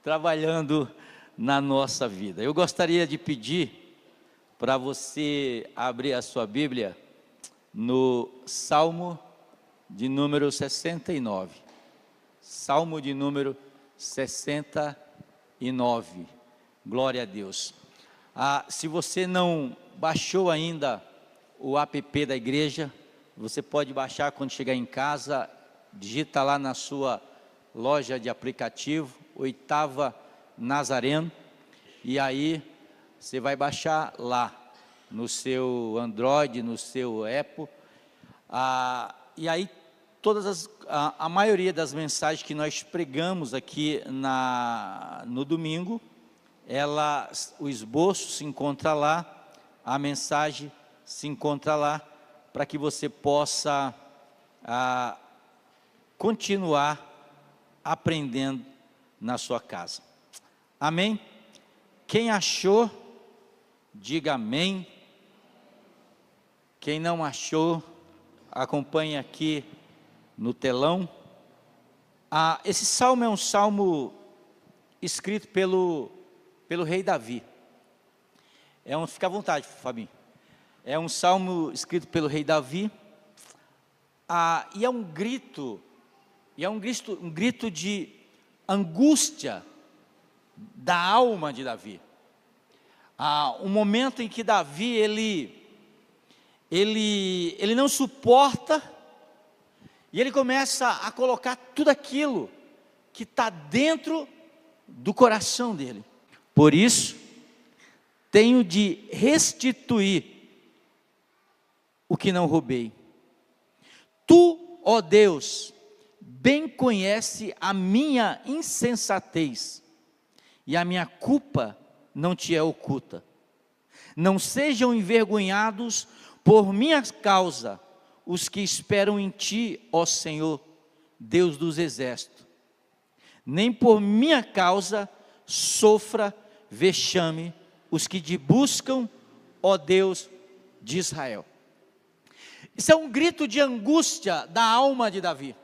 Trabalhando na nossa vida. Eu gostaria de pedir para você abrir a sua Bíblia no Salmo de número 69. Salmo de número 69. Glória a Deus. Se você não baixou ainda o app da igreja, você pode baixar quando chegar em casa, digita lá na sua loja de aplicativo, Oitava Nazareno, e aí você vai baixar lá no seu Android, no seu Apple, e aí a maioria das mensagens que nós pregamos aqui no domingo, o esboço se encontra lá, a mensagem se encontra lá, para que você possa continuar aprendendo na sua casa. Amém? Quem achou, diga amém. Quem não achou, acompanhe aqui no telão. Esse salmo é um salmo escrito pelo rei Davi. Fica à vontade, Fabinho. É um salmo escrito pelo rei Davi. E é um grito de angústia da alma de Davi. Um momento em que Davi ele não suporta, e ele começa a colocar tudo aquilo que está dentro do coração dele. Por isso, tenho de restituir o que não roubei. Tu, ó Deus, bem conhece a minha insensatez, e a minha culpa não te é oculta. Não sejam envergonhados por minha causa os que esperam em ti, ó Senhor, Deus dos exércitos. Nem por minha causa sofra vexame os que te buscam, ó Deus de Israel. Isso é um grito de angústia da alma de Davi.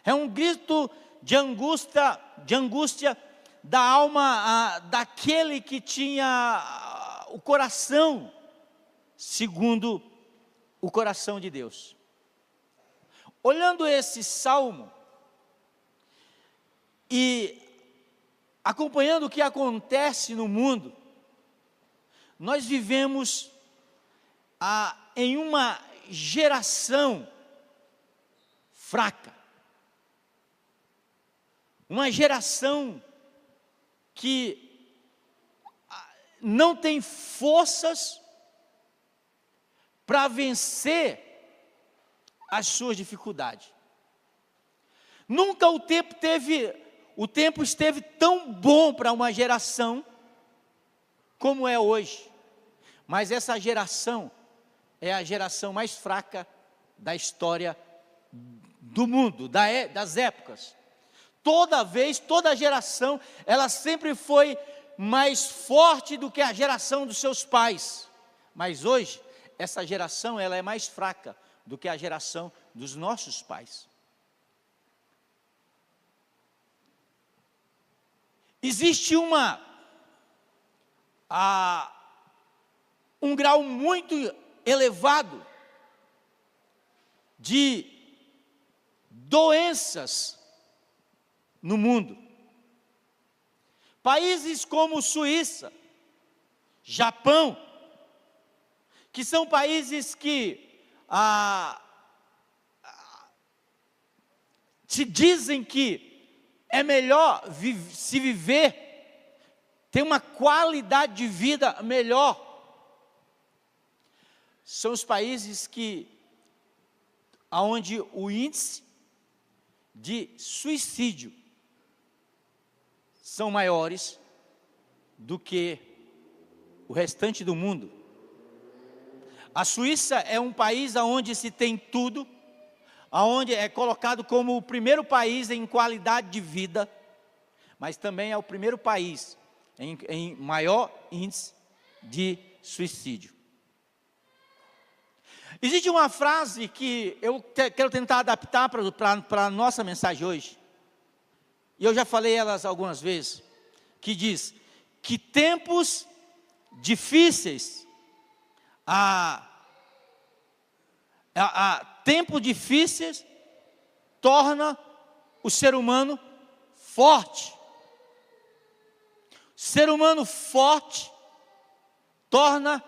É um grito de angústia da alma daquele que tinha o coração segundo o coração de Deus. Olhando esse salmo e acompanhando o que acontece no mundo, nós vivemos em uma geração fraca. Uma geração que não tem forças para vencer as suas dificuldades. Nunca o tempo esteve tão bom para uma geração como é hoje. Mas essa geração é a geração mais fraca da história do mundo, das épocas. Toda geração, ela sempre foi mais forte do que a geração dos seus pais. Mas hoje, essa geração, ela é mais fraca do que a geração dos nossos pais. Existe um grau muito elevado de doenças no mundo. Países como Suíça, Japão, que são países que te dizem que é melhor se viver, ter uma qualidade de vida melhor. São os países onde o índice de suicídio são maiores do que o restante do mundo. A Suíça é um país onde se tem tudo, onde é colocado como o primeiro país em qualidade de vida, mas também é o primeiro país em maior índice de suicídio. Existe uma frase que eu quero tentar adaptar para a nossa mensagem hoje, e eu já falei elas algumas vezes, que diz que tempos difíceis, tempos difíceis torna o ser humano forte. Ser humano forte torna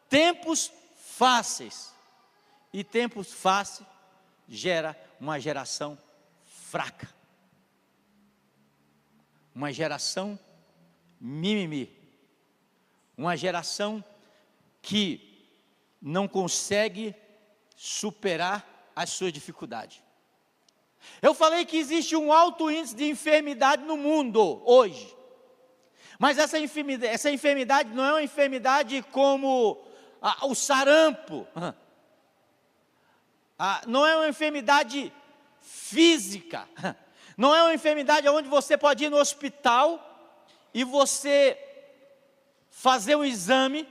tempos fáceis, e tempos fáceis gera uma geração fraca, uma geração mimimi, uma geração que não consegue superar as suas dificuldades. Eu falei que existe um alto índice de enfermidade no mundo hoje, mas essa enfermidade não é uma enfermidade como o sarampo, não é uma enfermidade física, não é uma enfermidade onde você pode ir no hospital e você fazer um exame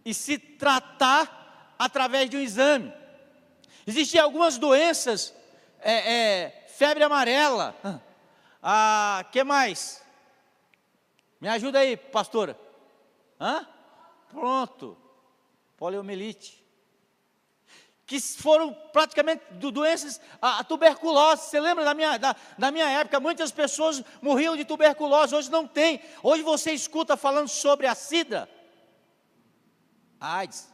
e se tratar através de um exame. Existem algumas doenças, febre amarela, que mais? Me ajuda aí, pastora. Pronto, poliomielite. Que foram praticamente doenças, a tuberculose. Você lembra da minha época, muitas pessoas morriam de tuberculose, hoje não tem. Hoje você escuta falando sobre a sida, AIDS.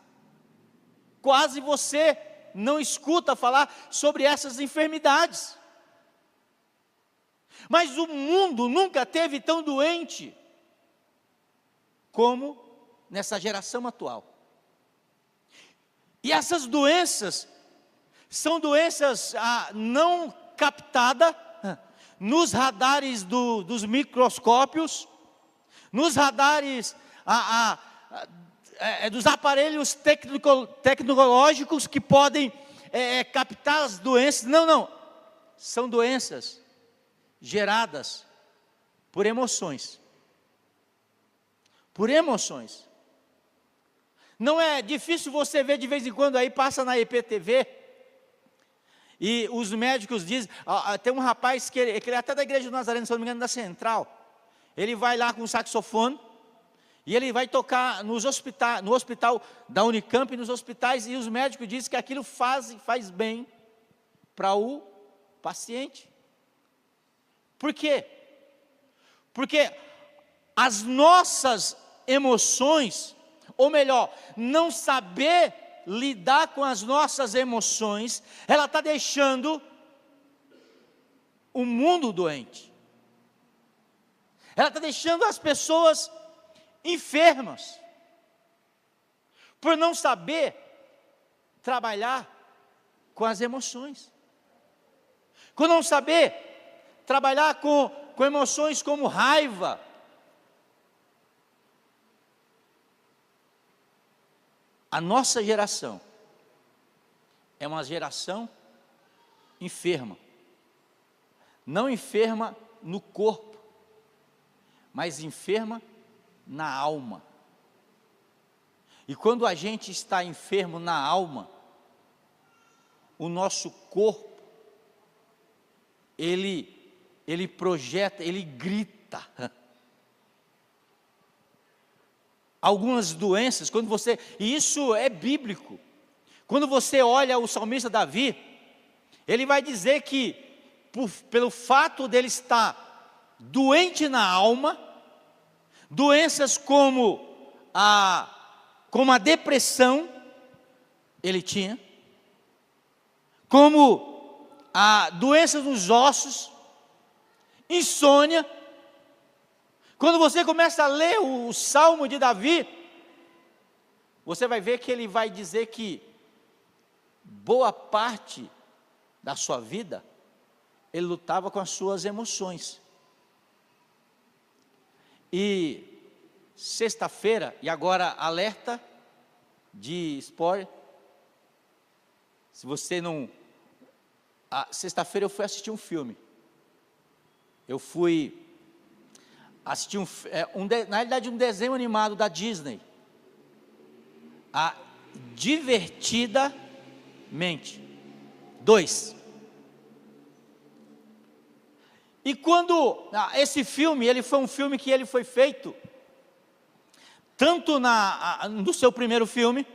Quase você não escuta falar sobre essas enfermidades. Mas o mundo nunca teve tão doente como nessa geração atual. E essas doenças são doenças não captadas nos radares dos microscópios, nos radares dos aparelhos tecnológicos que podem captar as doenças. Não, são doenças geradas por emoções. Por emoções. Não é difícil você ver de vez em quando aí, passa na IPTV, e os médicos dizem, tem um rapaz que ele é até da igreja do Nazareno, se não me engano, da Central, ele vai lá com um saxofone, e ele vai tocar no hospital da Unicamp e nos hospitais, e os médicos dizem que aquilo faz bem para o paciente. Por quê? Porque as nossas emoções, ou melhor, não saber lidar com as nossas emoções, ela está deixando o mundo doente. Ela está deixando as pessoas enfermas, por não saber trabalhar com as emoções, por não saber trabalhar com emoções como raiva. A nossa geração é uma geração enferma, não enferma no corpo, mas enferma na alma. E quando a gente está enfermo na alma, o nosso corpo, ele projeta, ele grita. Algumas doenças, e isso é bíblico, quando você olha o salmista Davi, ele vai dizer que, pelo fato dele estar doente na alma, doenças como a depressão, ele tinha, como doenças nos ossos, insônia. Quando você começa a ler o Salmo de Davi, você vai ver que ele vai dizer que boa parte da sua vida, ele lutava com as suas emoções. E sexta-feira, e agora alerta de spoiler, se você não... Sexta-feira eu fui assistir um filme. Eu fui assisti na realidade um desenho animado da Disney, a Divertidamente 2. E quando esse filme, ele foi um filme que ele foi feito tanto no seu primeiro filme,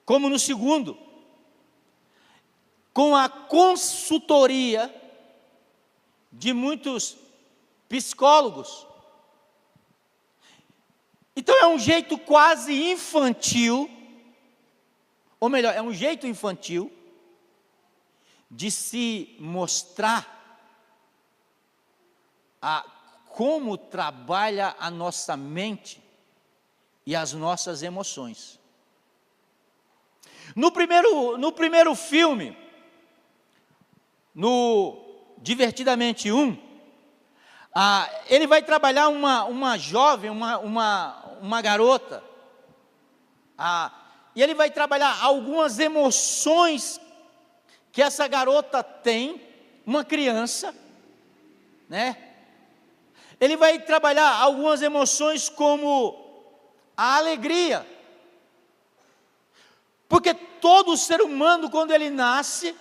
como no segundo, com a consultoria de muitos psicólogos. Então é um jeito quase infantil, ou melhor, é um jeito infantil de se mostrar como trabalha a nossa mente e as nossas emoções. No primeiro filme, no Divertidamente 1, ele vai trabalhar uma jovem, uma garota, e ele vai trabalhar algumas emoções que essa garota tem, uma criança, né? Ele vai trabalhar algumas emoções como a alegria, porque todo ser humano, quando ele nasce,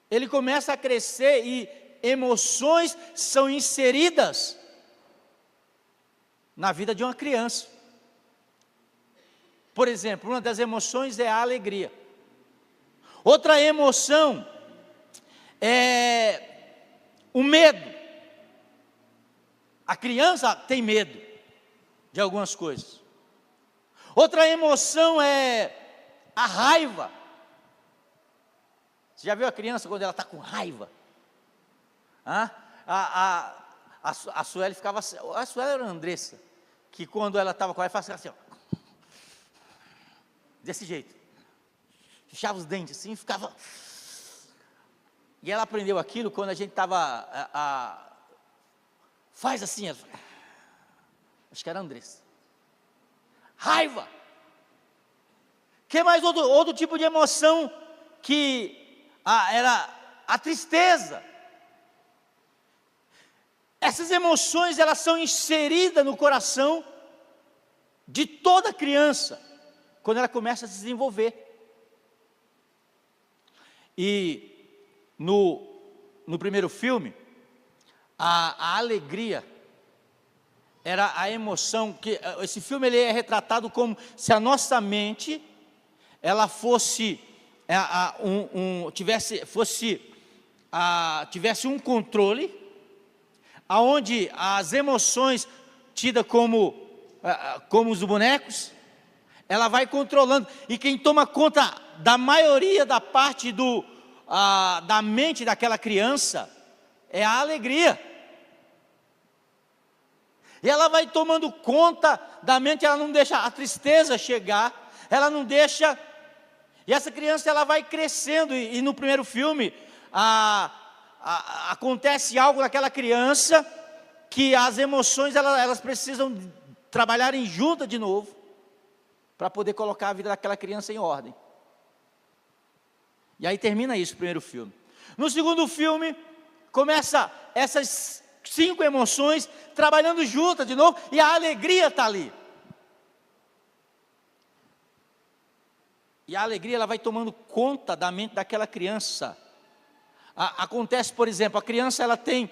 ele começa a crescer e emoções são inseridas na vida de uma criança. Por exemplo, uma das emoções é a alegria. Outra emoção é o medo. A criança tem medo de algumas coisas. Outra emoção é a raiva. Você já viu a criança quando ela está com raiva? A Sueli ficava assim, a Sueli era a Andressa, que quando ela estava com raiva, fazia assim, ó, desse jeito, fechava os dentes assim, ficava, e ela aprendeu aquilo quando a gente estava, faz assim, ela, acho que era a Andressa, raiva. Que mais outro tipo de emoção que era a tristeza. Essas emoções, elas são inseridas no coração de toda criança, quando ela começa a se desenvolver. E no primeiro filme, a alegria era a emoção que esse filme ele é retratado como se a nossa mente ela fosse tivesse um controle, aonde as emoções tidas como os bonecos, ela vai controlando, e quem toma conta da maioria da parte da mente daquela criança é a alegria. E ela vai tomando conta da mente, ela não deixa a tristeza chegar, ela não deixa, e essa criança ela vai crescendo, e no primeiro filme, acontece algo naquela criança, que as emoções elas precisam trabalharem juntas de novo, para poder colocar a vida daquela criança em ordem. E aí termina isso o primeiro filme. No segundo filme, começa essas 5 emoções trabalhando juntas de novo, e a alegria está ali. E a alegria ela vai tomando conta da mente daquela criança. Acontece, por exemplo, a criança ela tem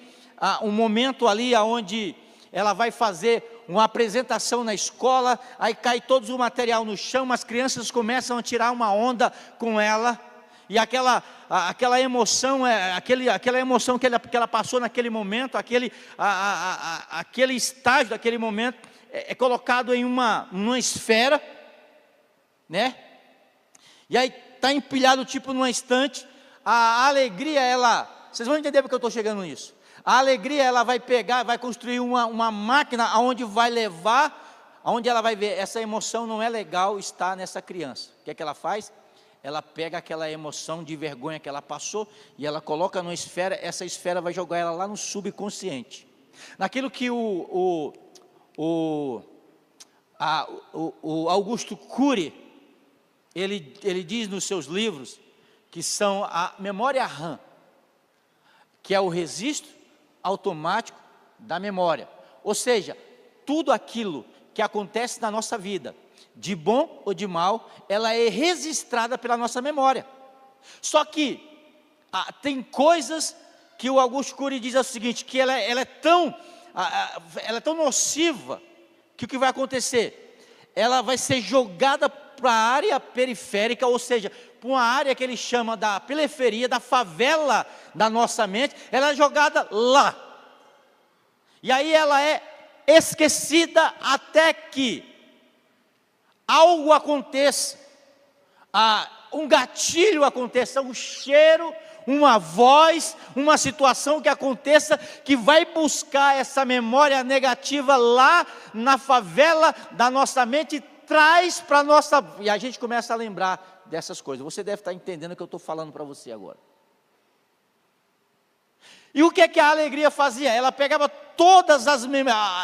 um momento ali onde ela vai fazer uma apresentação na escola, aí cai todo o material no chão, as crianças começam a tirar uma onda com ela, e aquela emoção, aquela emoção que ela passou naquele momento, aquele estágio daquele momento, é colocado em uma esfera, né? E aí está empilhado tipo numa estante. A alegria, vocês vão entender porque eu estou chegando nisso. A alegria, ela vai pegar, vai construir uma máquina aonde vai levar, aonde ela vai ver, essa emoção não é legal estar nessa criança. O que é que ela faz? Ela pega aquela emoção de vergonha que ela passou e ela coloca numa esfera, essa esfera vai jogar ela lá no subconsciente. Naquilo que o Augusto Cury, ele diz nos seus livros, que são a memória RAM, que é o registro automático da memória. Ou seja, tudo aquilo que acontece na nossa vida, de bom ou de mal, ela é registrada pela nossa memória. Só que tem coisas que o Augusto Cury diz o seguinte, que ela é tão nociva, que o que vai acontecer? Ela vai ser jogada para a área periférica, ou seja, para uma área que ele chama da periferia, da favela da nossa mente, ela é jogada lá. E aí ela é esquecida até que algo aconteça, um gatilho aconteça, um cheiro, uma voz, uma situação que aconteça, que vai buscar essa memória negativa lá na favela da nossa mente e traz para a nossa... E a gente começa a lembrar dessas coisas. Você deve estar entendendo o que eu estou falando para você agora. E o que é que a alegria fazia? Ela pegava todas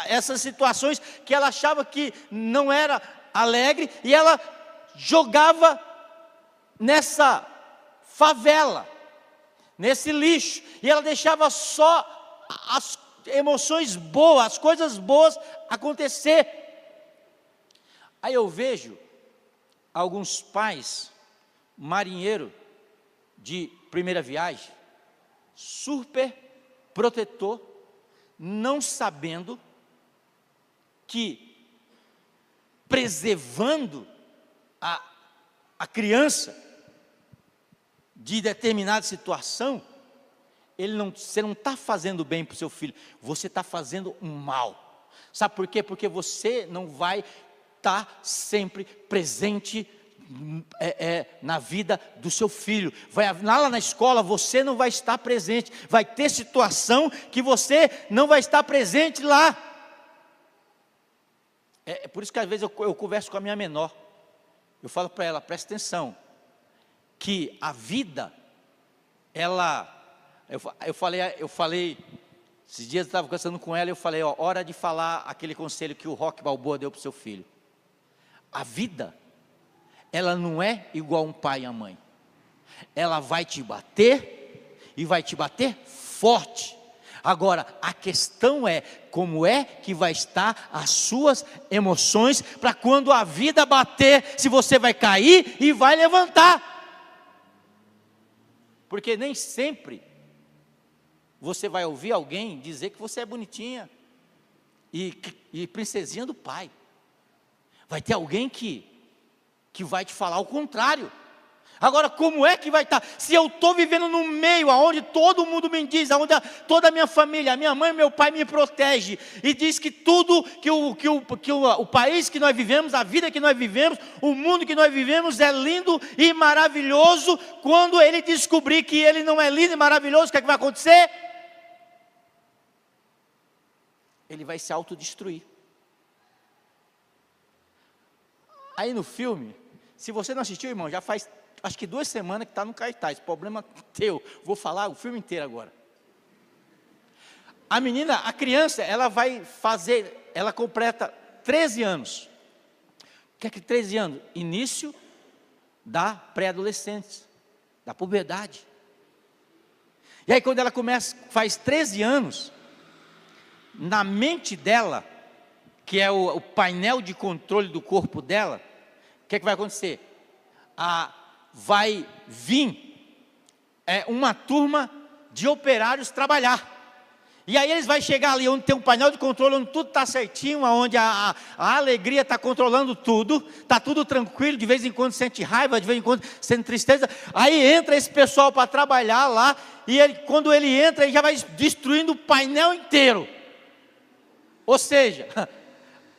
essas situações que ela achava que não era alegre, e ela jogava nessa favela, nesse lixo, e ela deixava só as emoções boas, as coisas boas acontecer. Aí eu vejo alguns pais, marinheiro de primeira viagem, super protetor, não sabendo que preservando a criança de determinada situação, você não está fazendo bem para o seu filho, você está fazendo um mal. Sabe por quê? Porque você não vai estar sempre presente na vida do seu filho. Lá na escola você não vai estar presente, vai ter situação que você não vai estar presente lá. É por isso que às vezes eu converso com a minha menor, eu falo para ela, presta atenção, que a vida, eu falei, esses dias eu estava conversando com ela, eu falei, hora de falar aquele conselho que o Rocky Balboa deu para o seu filho. A vida, ela não é igual um pai e a mãe, ela vai te bater, e vai te bater forte. Agora, a questão é, como é que vai estar as suas emoções, para quando a vida bater, se você vai cair e vai levantar. Porque nem sempre você vai ouvir alguém dizer que você é bonitinha e princesinha do pai. Vai ter alguém que vai te falar o contrário. Agora, como é que vai estar? Se eu estou vivendo num meio onde todo mundo me diz, onde toda a minha família, a minha mãe e meu pai me protege, e diz que tudo, que o país que nós vivemos, a vida que nós vivemos, o mundo que nós vivemos é lindo e maravilhoso. Quando ele descobrir que ele não é lindo e maravilhoso, o que é que vai acontecer? Ele vai se autodestruir. Aí no filme, se você não assistiu, irmão, já faz acho que 2 semanas que está no cartaz, problema teu, vou falar o filme inteiro agora. A menina, a criança, ela completa 13 anos. O que é que 13 anos? Início da pré-adolescência, da puberdade. E aí quando ela faz 13 anos, na mente dela, que é o painel de controle do corpo dela, o que é que vai acontecer? Vai vir uma turma de operários trabalhar. E aí eles vão chegar ali onde tem um painel de controle, onde tudo está certinho, onde a alegria está controlando tudo, está tudo tranquilo, de vez em quando sente raiva, de vez em quando sente tristeza. Aí entra esse pessoal para trabalhar lá, e quando ele entra, ele já vai destruindo o painel inteiro. Ou seja,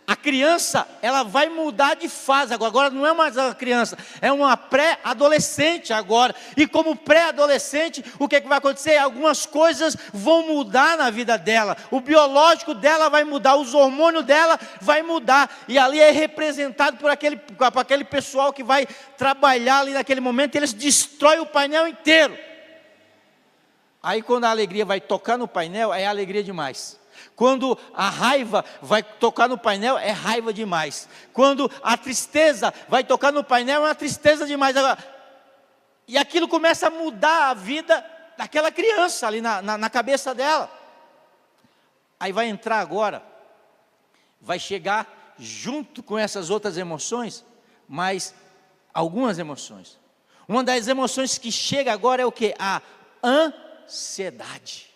a criança, ela vai mudar de fase agora não é mais uma criança, é uma pré-adolescente agora, e como pré-adolescente, o que vai acontecer? Algumas coisas vão mudar na vida dela, o biológico dela vai mudar, os hormônios dela vai mudar, e ali é representado por aquele pessoal que vai trabalhar ali naquele momento, eles destroem o painel inteiro. Aí quando a alegria vai tocar no painel, é alegria demais. Quando a raiva vai tocar no painel, é raiva demais. Quando a tristeza vai tocar no painel, é uma tristeza demais. E aquilo começa a mudar a vida daquela criança ali na cabeça dela. Aí vai entrar agora vai chegar junto com essas outras emoções, mas algumas emoções. Uma das emoções que chega agora é o quê? A ansiedade.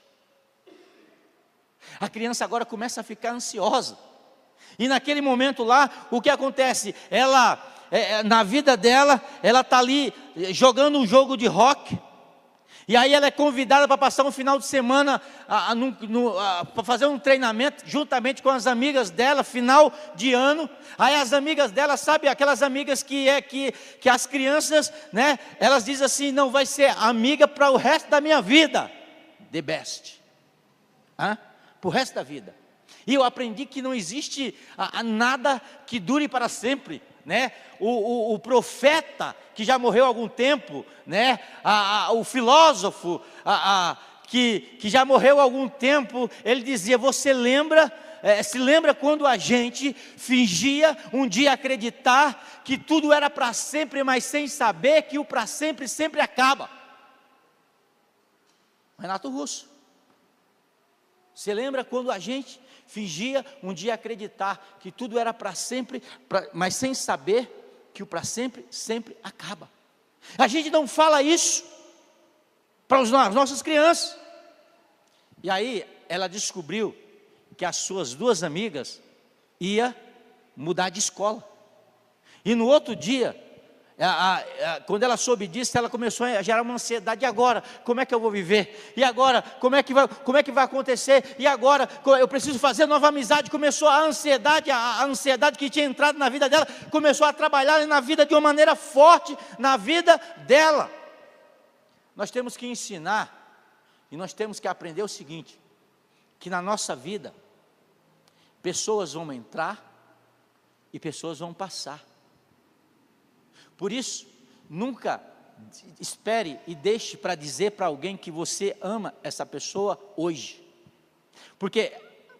A criança agora começa a ficar ansiosa. E naquele momento lá, o que acontece? Ela, na vida dela, ela está ali jogando um jogo de rock. E aí ela é convidada para passar um final de semana, para fazer um treinamento, juntamente com as amigas dela, final de ano. Aí as amigas dela, sabe, aquelas amigas que as crianças, né, elas dizem assim, não, vai ser amiga para o resto da minha vida. The best. Para o resto da vida. E eu aprendi que não existe nada que dure para sempre, né? O profeta que já morreu há algum tempo, né? O filósofo que já morreu há algum tempo, ele dizia, você lembra, se lembra quando a gente fingia um dia acreditar que tudo era para sempre, mas sem saber que o para sempre sempre acaba. Renato Russo. Você lembra quando a gente fingia um dia acreditar que tudo era para sempre, mas sem saber que o para sempre sempre acaba. A gente não fala isso para as nossas crianças. E aí ela descobriu que as suas duas amigas iam mudar de escola. E no outro dia, quando ela soube disso, ela começou a gerar uma ansiedade. E agora? Como é que eu vou viver? E agora? Como é que vai acontecer? E agora? Eu preciso fazer nova amizade. Começou a ansiedade que tinha entrado na vida dela, começou a trabalhar na vida de uma maneira forte, na vida dela. Nós temos que ensinar, e nós temos que aprender o seguinte, que na nossa vida, pessoas vão entrar, e pessoas vão passar. Por isso, nunca espere e deixe para dizer para alguém que você ama essa pessoa hoje. Porque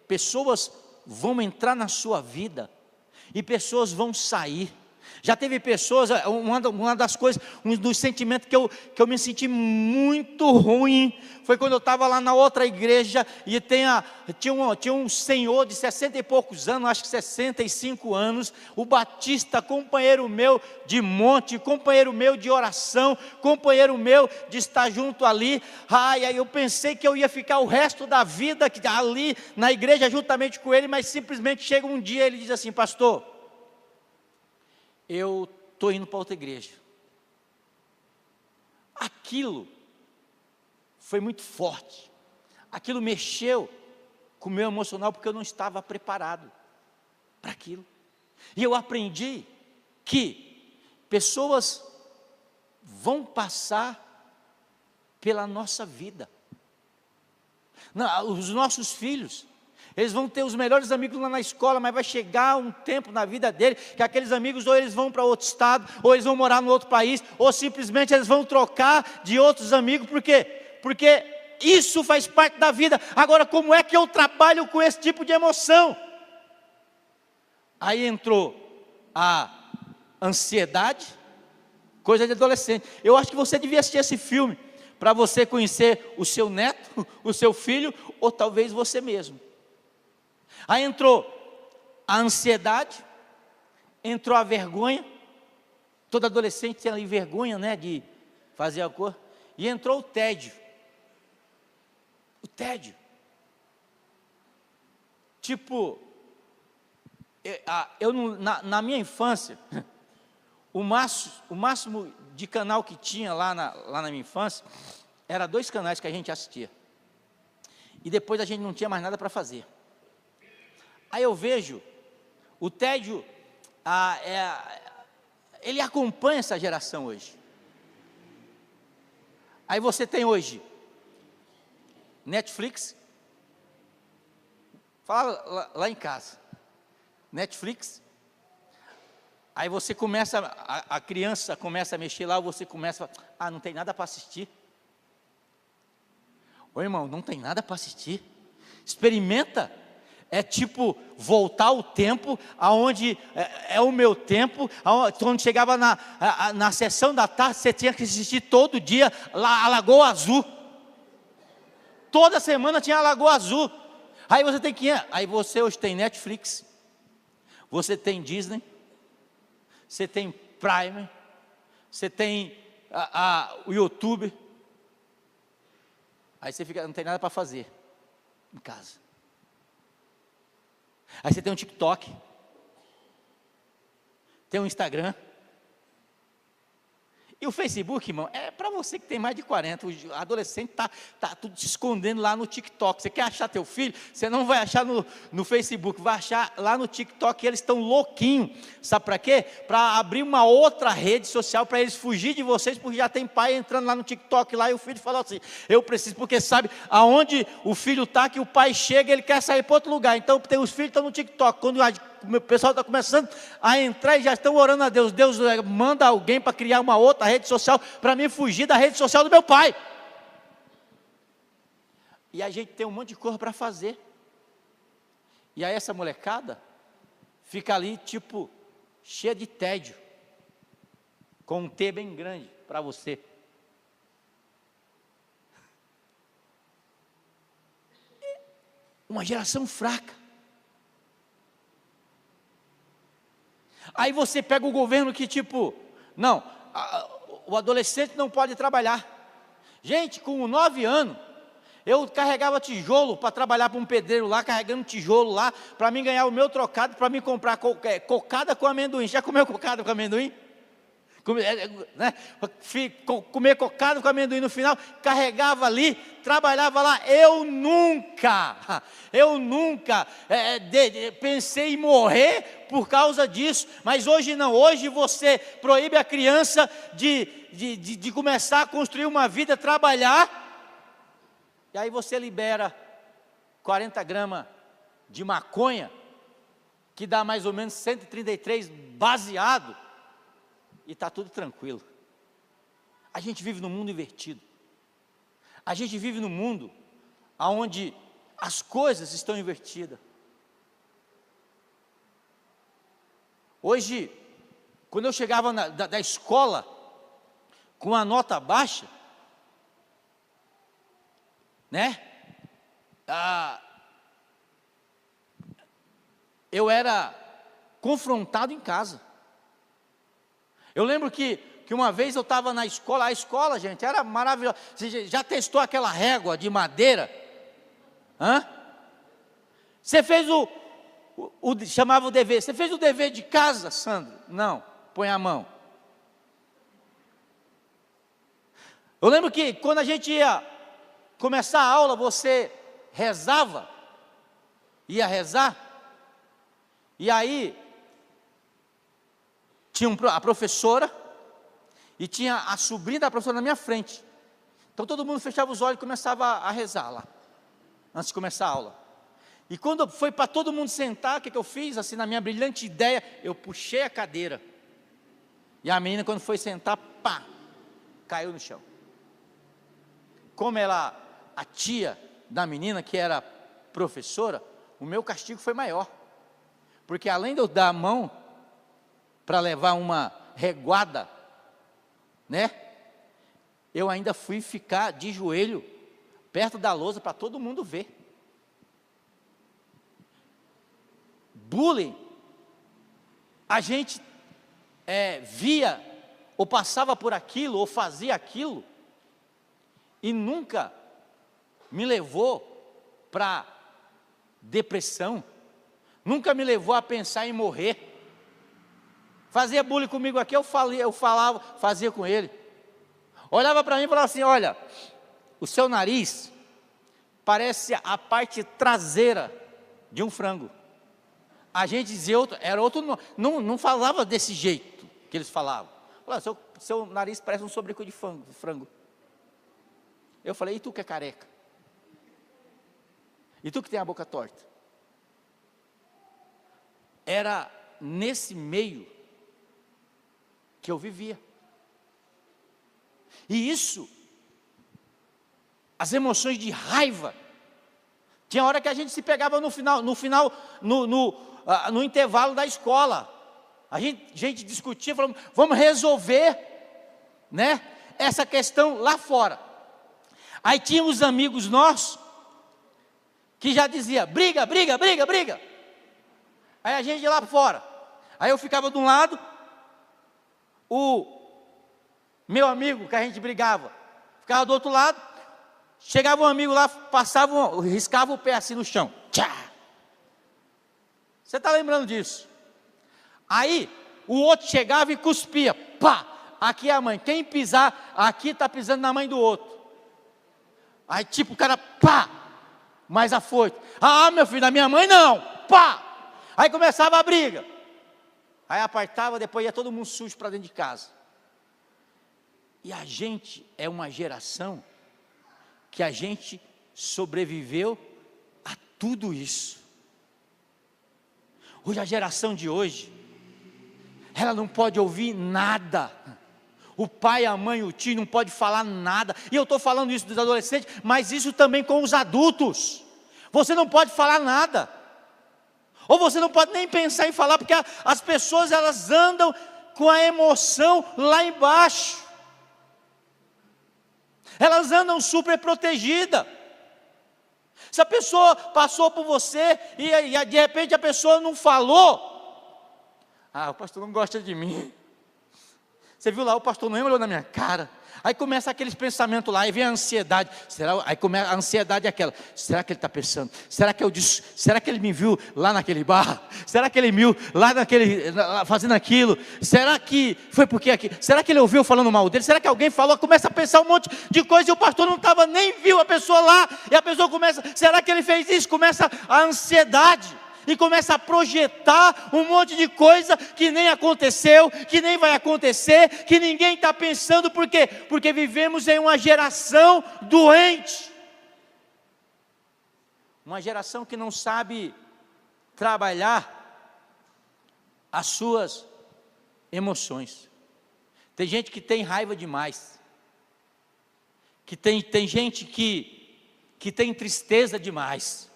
pessoas vão entrar na sua vida e pessoas vão sair. Já teve pessoas, uma das coisas, um dos sentimentos que eu me senti muito ruim, foi quando eu estava lá na outra igreja, e tinha um senhor de 60 e poucos anos, acho que 65 anos, o Batista, companheiro meu de monte, companheiro meu de oração, companheiro meu de estar junto ali. Aí eu pensei que eu ia ficar o resto da vida ali na igreja juntamente com ele, mas simplesmente chega um dia, ele diz assim, pastor, eu estou indo para outra igreja. Aquilo foi muito forte, aquilo mexeu com o meu emocional, porque eu não estava preparado para aquilo. E eu aprendi que pessoas vão passar pela nossa vida. Os nossos filhos, eles vão ter os melhores amigos lá na escola, mas vai chegar um tempo na vida dele, que aqueles amigos ou eles vão para outro estado, ou eles vão morar no outro país, ou simplesmente eles vão trocar de outros amigos. Por quê? Porque isso faz parte da vida. Agora, como é que eu trabalho com esse tipo de emoção? Aí entrou a ansiedade, coisa de adolescente. Eu acho que você devia assistir esse filme, para você conhecer o seu neto, o seu filho, ou talvez você mesmo. Aí entrou a ansiedade, entrou a vergonha. Todo adolescente tem ali vergonha, né, de fazer a coisa. E entrou o tédio. O tédio. Tipo, na minha infância, o máximo de canal que tinha lá na minha infância, era 2 canais que a gente assistia. E depois a gente não tinha mais nada para fazer. Aí eu vejo, o tédio, ele acompanha essa geração hoje. Aí você tem hoje Netflix, fala lá em casa, Netflix, aí você começa, a criança começa a mexer lá, você começa, não tem nada para assistir. Ô irmão, não tem nada para assistir, experimenta. É tipo voltar o tempo, aonde é o meu tempo, quando chegava na sessão da tarde, você tinha que assistir todo dia a Lagoa Azul. Toda semana tinha a Lagoa Azul. Aí você tem que ir, aí você hoje tem Netflix, você tem Disney, você tem Prime, você tem o YouTube. Aí você fica, não tem nada para fazer em casa. Aí você tem um TikTok, tem um Instagram. E o Facebook, irmão, é para você que tem mais de 40, o adolescente está tudo se escondendo lá no TikTok. Você quer achar teu filho? Você não vai achar no Facebook, vai achar lá no TikTok. Eles estão louquinhos, sabe para quê? Para abrir uma outra rede social, para eles fugir de vocês, porque já tem pai entrando lá no TikTok, lá, e o filho fala assim, eu preciso, porque sabe, aonde o filho está, que o pai chega, ele quer sair para outro lugar. Então, tem os filhos que estão no TikTok, quando o pessoal está começando a entrar e já estão orando a Deus. Deus manda alguém para criar uma outra rede social para mim fugir da rede social do meu pai. E a gente tem um monte de coisa para fazer. E aí essa molecada fica ali tipo cheia de tédio, com um T bem grande para você. Uma geração fraca. Aí você pega o governo que tipo, não, o adolescente não pode trabalhar. Gente, com 9 anos, eu carregava tijolo para trabalhar para um pedreiro lá, carregando tijolo lá, para mim ganhar o meu trocado, para mim comprar cocada com amendoim. Já comeu cocada com amendoim? Comer cocada com amendoim no final, carregava ali, trabalhava lá. Eu nunca pensei em morrer por causa disso, mas hoje não. Hoje você proíbe a criança de começar a construir uma vida, trabalhar, e aí você libera 40 gramas de maconha, que dá mais ou menos 133 baseado, e está tudo tranquilo. A gente vive num mundo invertido. A gente vive num mundo onde as coisas estão invertidas. Hoje, quando eu chegava da escola com a nota baixa, né? Eu era confrontado em casa. Eu lembro que uma vez eu estava na escola, a escola, gente, era maravilhosa. Você já testou aquela régua de madeira? Você fez chamava o dever, você fez o dever de casa, Sandro? Não, põe a mão. Eu lembro que quando a gente ia começar a aula, você rezava, ia rezar, e aí tinha a professora e tinha a sobrinha da professora na minha frente. Então todo mundo fechava os olhos e começava a rezar lá, antes de começar a aula. E quando foi para todo mundo sentar, o que eu fiz? Assim, na minha brilhante ideia, eu puxei a cadeira. E a menina, quando foi sentar, pá, caiu no chão. Como a tia da menina, que era professora, o meu castigo foi maior. Porque além de eu dar a mão para levar uma reguada, né? Eu ainda fui ficar de joelho perto da lousa para todo mundo ver. Bullying, a gente via ou passava por aquilo ou fazia aquilo e nunca me levou para depressão, nunca me levou a pensar em morrer. Fazia bullying comigo aqui, eu falava, fazia com ele. Olhava para mim e falava assim, olha, o seu nariz parece a parte traseira de um frango. A gente dizia era outro, não falava desse jeito que eles falavam. Falava, seu nariz parece um sobrecoxa de frango. Eu falei, e tu que é careca? E tu que tem a boca torta? Era nesse meio que eu vivia. E isso, as emoções de raiva, tinha hora que a gente se pegava no intervalo da escola, a gente discutia, falando, vamos resolver, né, essa questão lá fora. Aí tinha os amigos nossos, que já dizia, briga, briga, briga, briga. Aí a gente ia lá fora. Aí eu ficava de um lado, o meu amigo, que a gente brigava, ficava do outro lado. Chegava um amigo lá, riscava o pé assim no chão. Tchá! Você está lembrando disso? Aí, o outro chegava e cuspia. Pá! Aqui é a mãe. Quem pisar, aqui está pisando na mãe do outro. Aí tipo o cara, pá! Mais afoito. Ah, meu filho, da minha mãe não! Pá! Aí começava a briga. Aí apartava, depois ia todo mundo sujo para dentro de casa. E a gente é uma geração que a gente sobreviveu a tudo isso. Hoje, a geração de hoje, ela não pode ouvir nada. O pai, a mãe, o tio não pode falar nada. E eu estou falando isso dos adolescentes, mas isso também com os adultos. Você não pode falar nada. Ou você não pode nem pensar em falar, porque as pessoas, elas andam com a emoção lá embaixo. Elas andam super protegidas. Se a pessoa passou por você e de repente a pessoa não falou, o pastor não gosta de mim. Você viu lá, o pastor não olhou na minha cara. Aí começa aqueles pensamentos lá, aí vem a ansiedade. Aí começa a ansiedade aquela. Será que ele está pensando? Será que eu disse? Será que ele me viu lá naquele bar? Será que ele me viu lá fazendo aquilo? Será que foi porque aqui? Será que ele ouviu falando mal dele? Será que alguém falou? Começa a pensar um monte de coisa e o pastor não estava, nem viu a pessoa lá. E a pessoa começa, será que ele fez isso? Começa a ansiedade. E começa a projetar um monte de coisa que nem aconteceu, que nem vai acontecer, que ninguém está pensando. Por quê? Porque vivemos em uma geração doente. Uma geração que não sabe trabalhar as suas emoções. Tem gente que tem raiva demais. Que tem gente que tem tristeza demais.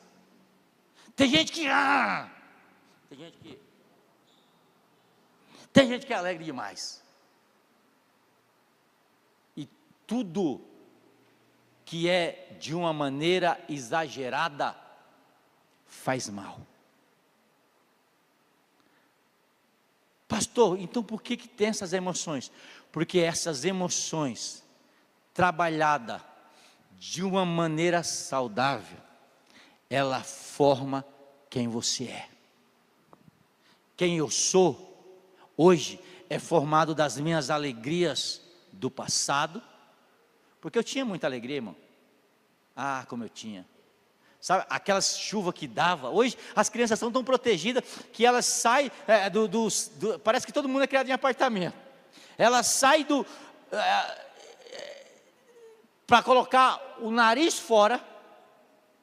Tem gente que é alegre demais. E tudo que é de uma maneira exagerada faz mal. Pastor, então por que tem essas emoções? Porque essas emoções trabalhadas de uma maneira saudável, ela forma quem você é. Quem eu sou hoje é formado das minhas alegrias do passado, porque eu tinha muita alegria, irmão. Como eu tinha. Sabe, aquelas chuvas que dava. Hoje as crianças são tão protegidas que elas saem parece que todo mundo é criado em apartamento. Elas saem para colocar o nariz fora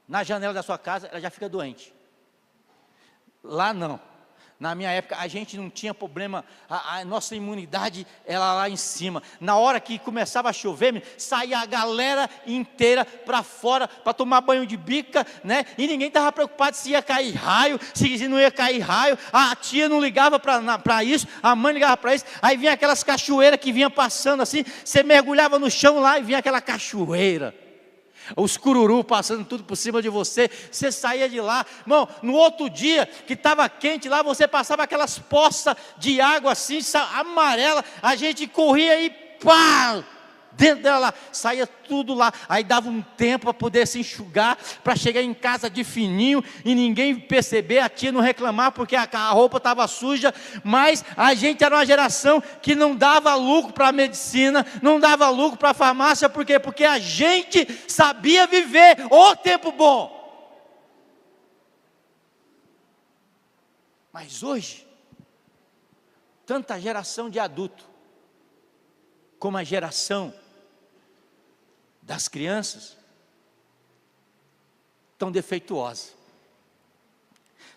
na janela da sua casa, ela já fica doente. Lá não. Na minha época, a gente não tinha problema, a nossa imunidade era lá em cima. Na hora que começava a chover, saía a galera inteira para fora, para tomar banho de bica, né? E ninguém estava preocupado se ia cair raio, se não ia cair raio. A tia não ligava para isso, a mãe ligava para isso. Aí vinha aquelas cachoeiras que vinha passando assim, você mergulhava no chão lá e vinha aquela cachoeira. Os cururu passando tudo por cima de você, você saía de lá, irmão, no outro dia, que estava quente lá, você passava aquelas poças de água assim, amarela, a gente corria e pá, dentro dela lá, saía tudo lá, aí dava um tempo para poder se enxugar, para chegar em casa de fininho, e ninguém perceber, a tia não reclamar, porque a roupa estava suja, mas a gente era uma geração que não dava lucro para a medicina, não dava lucro para a farmácia, por quê? Porque a gente sabia viver o tempo bom. Mas hoje, tanta geração de adulto, como a geração das crianças, tão defeituosa.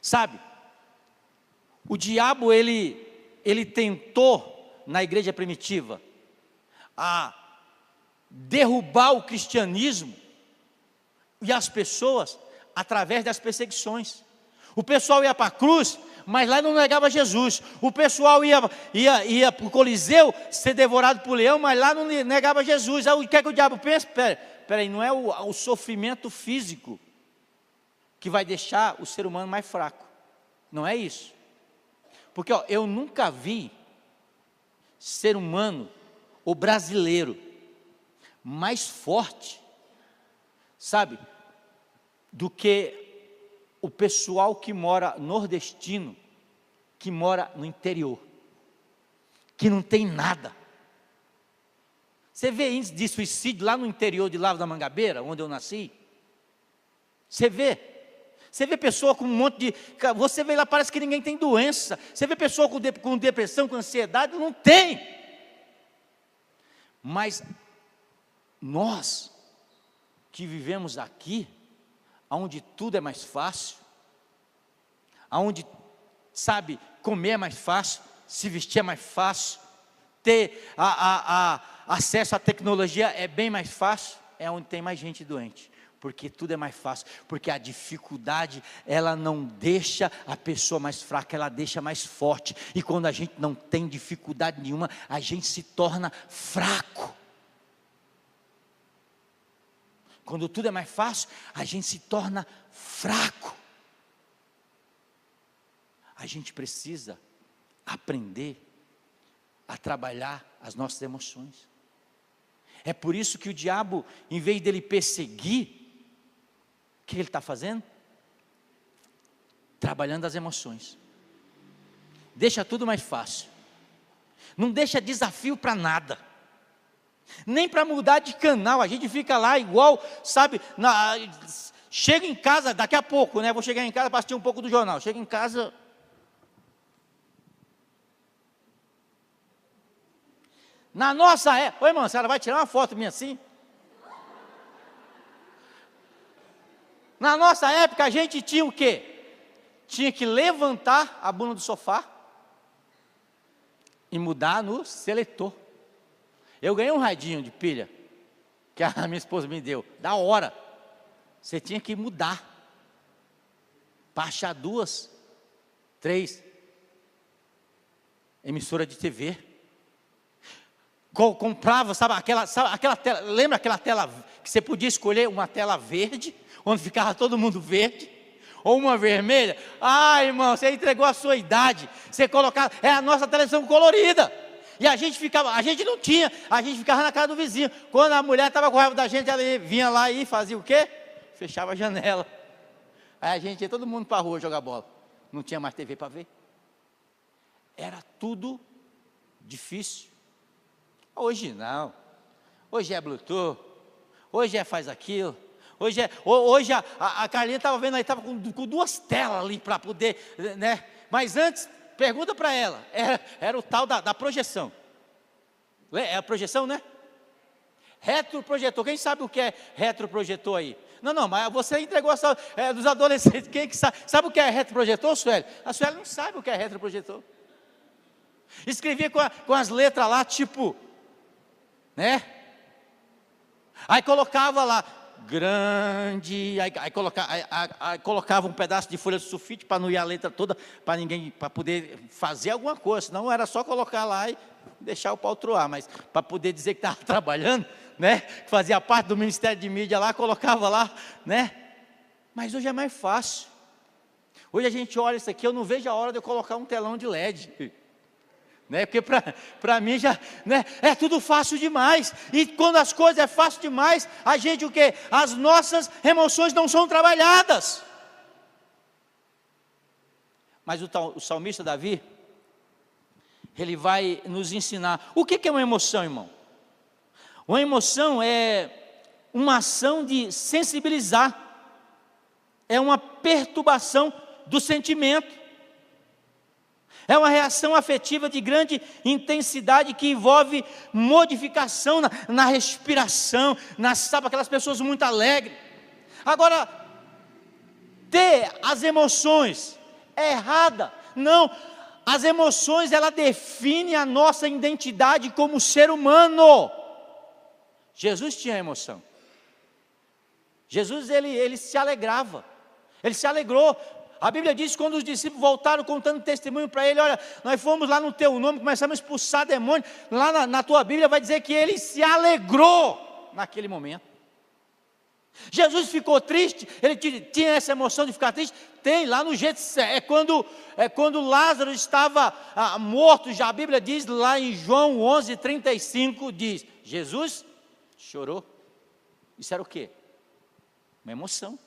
Sabe, o diabo ele tentou na igreja primitiva a derrubar o cristianismo e as pessoas através das perseguições. O pessoal ia para a cruz, mas lá não negava Jesus. O pessoal ia para o Coliseu ser devorado por leão, mas lá não negava Jesus. Aí o que é que o diabo pensa? Peraí, não é o sofrimento físico que vai deixar o ser humano mais fraco. Não é isso. Porque eu nunca vi ser humano, ou brasileiro, mais forte, sabe, do que o pessoal que mora nordestino, que mora no interior, que não tem nada. Você vê índice de suicídio lá no interior de Lavra da Mangabeira, onde eu nasci? Você vê pessoa com um monte de... Você vê lá, parece que ninguém tem doença. Você vê pessoa com depressão, com ansiedade, não tem. Mas nós, que vivemos aqui, onde tudo é mais fácil, onde, sabe, comer é mais fácil, se vestir é mais fácil, ter acesso à tecnologia é bem mais fácil, é onde tem mais gente doente, porque tudo é mais fácil, porque a dificuldade, ela não deixa a pessoa mais fraca, ela deixa mais forte, e quando a gente não tem dificuldade nenhuma, a gente se torna fraco. Quando tudo é mais fácil, a gente se torna fraco. A gente precisa aprender a trabalhar as nossas emoções. É por isso que o diabo, em vez dele perseguir, o que ele está fazendo? Trabalhando as emoções. Deixa tudo mais fácil. Não deixa desafio para nada. Nem para mudar de canal. A gente fica lá igual, sabe, chega em casa, daqui a pouco, né? Vou chegar em casa para assistir um pouco do jornal. Chega em casa... Na nossa época... Oi, irmã, a senhora vai tirar uma foto minha assim? Na nossa época, a gente tinha o quê? Tinha que levantar a bunda do sofá e mudar no seletor. Eu ganhei um radinho de pilha, que a minha esposa me deu, da hora. Você tinha que mudar, para achar 2, 3 emissoras de TV. Comprava, sabe aquela tela, lembra aquela tela que você podia escolher uma tela verde, onde ficava todo mundo verde, ou uma vermelha? Ah, irmão, você entregou a sua idade. Você colocava, é a nossa televisão colorida, e a gente não tinha, a gente ficava na casa do vizinho. Quando a mulher estava com raiva da gente, ela vinha lá e fazia o quê? Fechava a janela. Aí a gente ia todo mundo para a rua jogar bola, não tinha mais TV para ver. Era tudo difícil. Hoje não, hoje é Bluetooth, hoje faz aquilo, hoje a Carlinha estava vendo aí, estava com 2 telas ali para poder, né? Mas antes, pergunta para ela, era o tal da projeção. É a projeção, né? Retroprojetor, quem sabe o que é retroprojetor aí? Não, mas você entregou essa, dos adolescentes, quem que sabe o que é retroprojetor, Sueli? A Sueli não sabe o que é retroprojetor. Escrevia com as letras lá, tipo, né? Aí colocava lá, grande, aí colocava um pedaço de folha de sulfite, para não ir a letra toda, para ninguém, para poder fazer alguma coisa, senão era só colocar lá e deixar o pau troar, mas para poder dizer que estava trabalhando, né? Fazia parte do Ministério de Mídia lá, colocava lá, né? Mas hoje é mais fácil. Hoje a gente olha isso aqui, eu não vejo a hora de eu colocar um telão de LED, né? Porque para mim já, né, é tudo fácil demais. E quando as coisas é fácil demais, a gente o quê? As nossas emoções não são trabalhadas. Mas o salmista Davi, ele vai nos ensinar. O que é uma emoção, irmão? Uma emoção é uma ação de sensibilizar, é uma perturbação do sentimento. É uma reação afetiva de grande intensidade que envolve modificação na respiração, sabe, aquelas pessoas muito alegres. Agora, ter as emoções é errada. Não, as emoções, ela define a nossa identidade como ser humano. Jesus tinha emoção. Jesus, ele se alegrava, ele se alegrou. A Bíblia diz que quando os discípulos voltaram contando testemunho para ele, olha, nós fomos lá no teu nome, começamos a expulsar demônios, lá na tua Bíblia vai dizer que ele se alegrou naquele momento. Jesus ficou triste, ele tinha essa emoção de ficar triste? Tem, lá no Getsemane, quando Lázaro estava morto, já a Bíblia diz lá em João 11:35, diz, Jesus chorou. Isso era o quê? Uma emoção.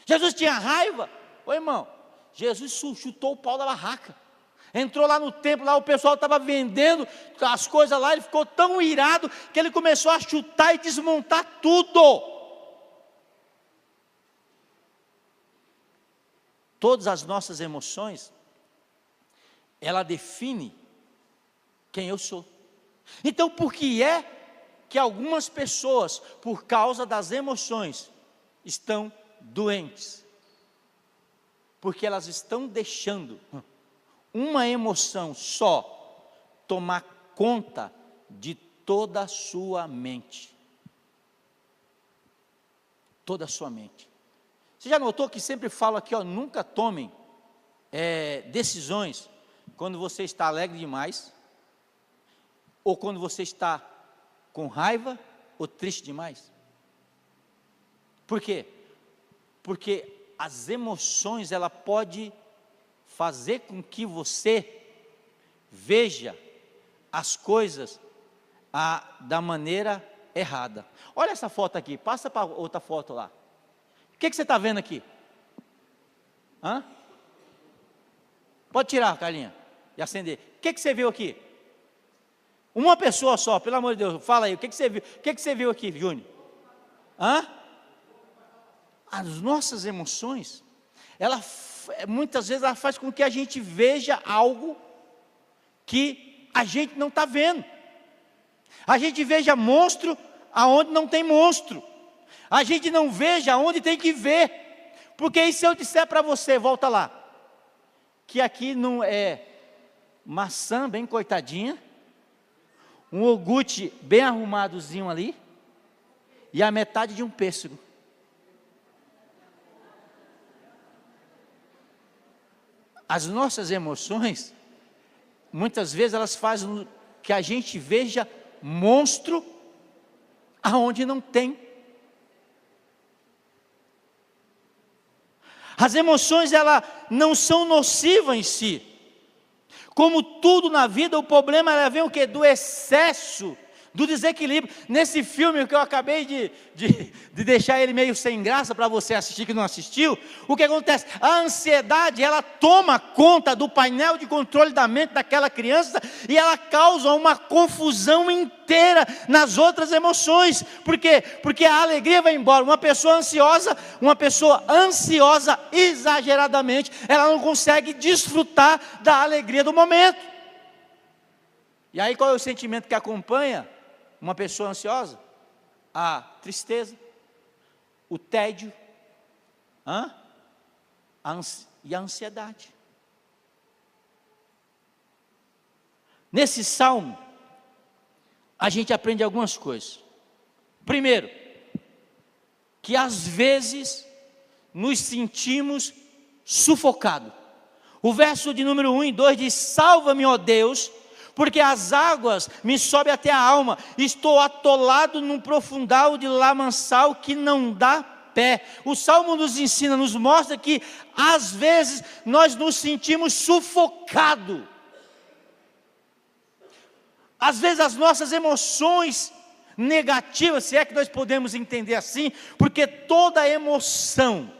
Jesus tinha raiva? Ô irmão, Jesus chutou o pau da barraca, entrou lá no templo, lá o pessoal estava vendendo as coisas lá, ele ficou tão irado, que ele começou a chutar e desmontar tudo. Todas as nossas emoções, ela define quem eu sou. Então, por que é que algumas pessoas, por causa das emoções, estão doentes? Porque elas estão deixando uma emoção só tomar conta de toda a sua mente. Toda a sua mente. Você já notou que sempre falo aqui, nunca tomem decisões quando você está alegre demais, ou quando você está com raiva ou triste demais. Por quê? Porque as emoções, ela pode fazer com que você veja as coisas da maneira errada. Olha essa foto aqui, passa para outra foto lá. O que você está vendo aqui? Hã? Pode tirar, Carlinha, e acender. O que você viu aqui? Uma pessoa só, pelo amor de Deus, fala aí, o que você viu? O que você viu aqui, Júnior? Hã? As nossas emoções, muitas vezes ela faz com que a gente veja algo que a gente não está vendo. A gente veja monstro aonde não tem monstro. A gente não veja onde tem que ver. Porque aí se eu disser para você, volta lá, que aqui não é maçã bem coitadinha, um iogurte bem arrumadozinho ali, e a metade de um pêssego. As nossas emoções, muitas vezes elas fazem que a gente veja monstro aonde não tem. As emoções, elas não são nocivas em si. Como tudo na vida, o problema ela vem o quê? Do excesso, do desequilíbrio. Nesse filme que eu acabei de deixar ele meio sem graça para você assistir que não assistiu, o que acontece? A ansiedade, ela toma conta do painel de controle da mente daquela criança e ela causa uma confusão inteira nas outras emoções. Por quê? Porque a alegria vai embora. Uma pessoa ansiosa exageradamente, ela não consegue desfrutar da alegria do momento. E aí qual é o sentimento que acompanha uma pessoa ansiosa? A tristeza, o tédio, e a ansiedade. Nesse salmo, a gente aprende algumas coisas. Primeiro, que às vezes nos sentimos sufocados. O verso de número 1 e 2 diz: salva-me, ó Deus, porque as águas me sobem até a alma, estou atolado num profundal de lamaçal que não dá pé. O Salmo nos ensina, nos mostra que às vezes nós nos sentimos sufocados. Às vezes as nossas emoções negativas, se é que nós podemos entender assim, porque toda emoção,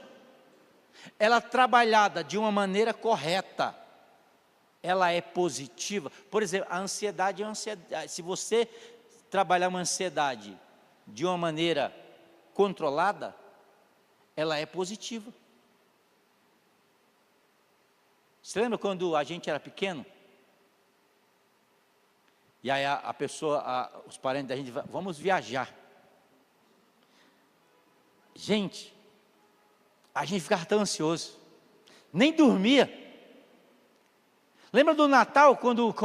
ela trabalhada de uma maneira correta, ela é positiva. Por exemplo, a ansiedade é uma ansiedade. Se você trabalhar uma ansiedade de uma maneira controlada, ela é positiva. Você lembra quando a gente era pequeno? E aí a pessoa, os parentes da gente, vamos viajar. Gente, a gente ficava tão ansioso, nem dormia. Lembra do Natal, quando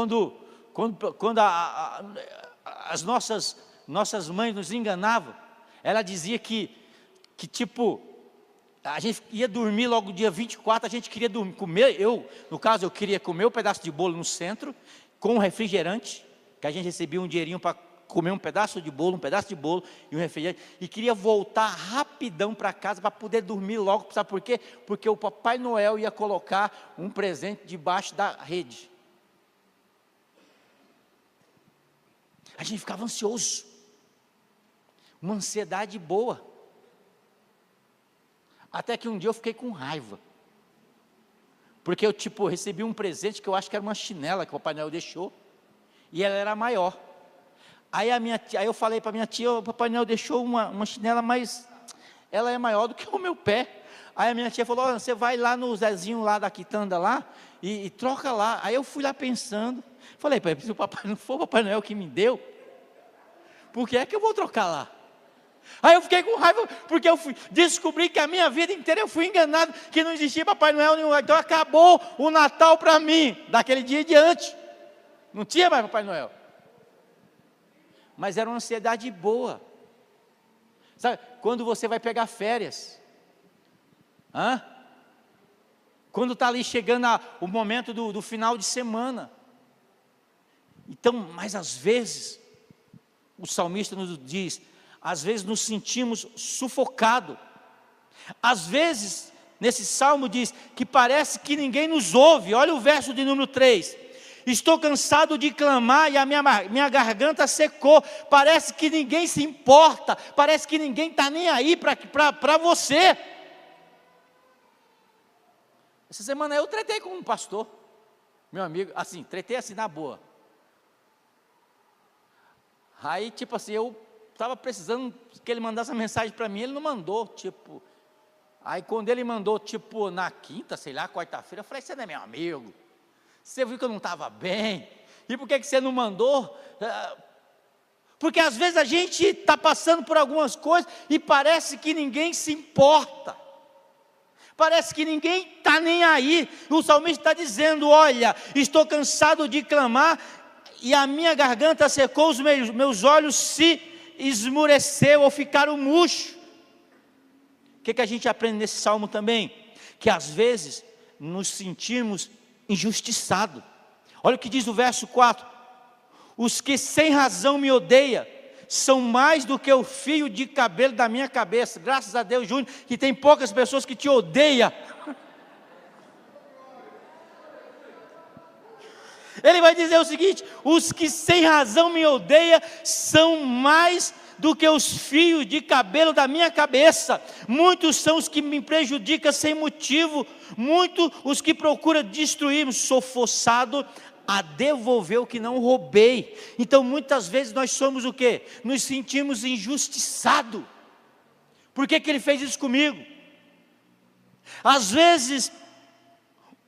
as nossas mães nos enganavam? Ela dizia que tipo, a gente ia dormir logo dia 24, a gente queria comer, no caso, eu queria comer um pedaço de bolo no centro, com um refrigerante, que a gente recebia um dinheirinho para comer um pedaço de bolo e um refrigerante, e queria voltar rapidão para casa para poder dormir logo. Sabe por quê? Porque o Papai Noel ia colocar um presente debaixo da rede. A gente ficava ansioso, uma ansiedade boa, até que um dia eu fiquei com raiva, porque eu recebi um presente que eu acho que era uma chinela que o Papai Noel deixou, e ela era maior. Aí eu falei para minha tia: o Papai Noel deixou uma chinela, mas ela é maior do que o meu pé. Aí a minha tia falou: você vai lá no Zezinho lá da quitanda lá, e troca lá. Aí eu fui lá pensando, falei: se o Papai não for o Papai Noel que me deu, por que é que eu vou trocar lá? Aí eu fiquei com raiva, porque descobri que a minha vida inteira eu fui enganado, que não existia Papai Noel nenhum. Então acabou o Natal para mim, daquele dia em diante, não tinha mais Papai Noel. Mas era uma ansiedade boa. Sabe, quando você vai pegar férias, quando está ali chegando o momento do final de semana. Então, mas às vezes, o salmista nos diz, às vezes nos sentimos sufocados. Às vezes, nesse salmo diz que parece que ninguém nos ouve. Olha o verso de número 3. Estou cansado de clamar e a minha garganta secou. Parece que ninguém se importa. Parece que ninguém está nem aí para você. Essa semana eu tretei com um pastor, meu amigo, assim, tretei assim na boa. Aí eu estava precisando que ele mandasse uma mensagem para mim, ele não mandou, aí quando ele mandou, na quinta, sei lá, quarta-feira, eu falei: você não é meu amigo, você viu que eu não estava bem, e por que você não mandou? Porque às vezes a gente está passando por algumas coisas, e parece que ninguém se importa, parece que ninguém está nem aí. O salmista está dizendo: olha, estou cansado de clamar, e a minha garganta secou, os meus olhos se esmureceu ou ficaram murchos. O que a gente aprende nesse salmo também? Que às vezes nos sentimos injustiçados. Olha o que diz o verso 4: os que sem razão me odeiam são mais do que o fio de cabelo da minha cabeça. Graças a Deus, Júnior, que tem poucas pessoas que te odeiam. Ele vai dizer o seguinte: os que sem razão me odeiam são mais do que os fios de cabelo da minha cabeça. Muitos são os que me prejudicam sem motivo, muitos os que procuram destruir-me. Sou forçado a devolver o que não roubei. Então muitas vezes nós somos o quê? Nos sentimos injustiçados. Por que ele fez isso comigo? Às vezes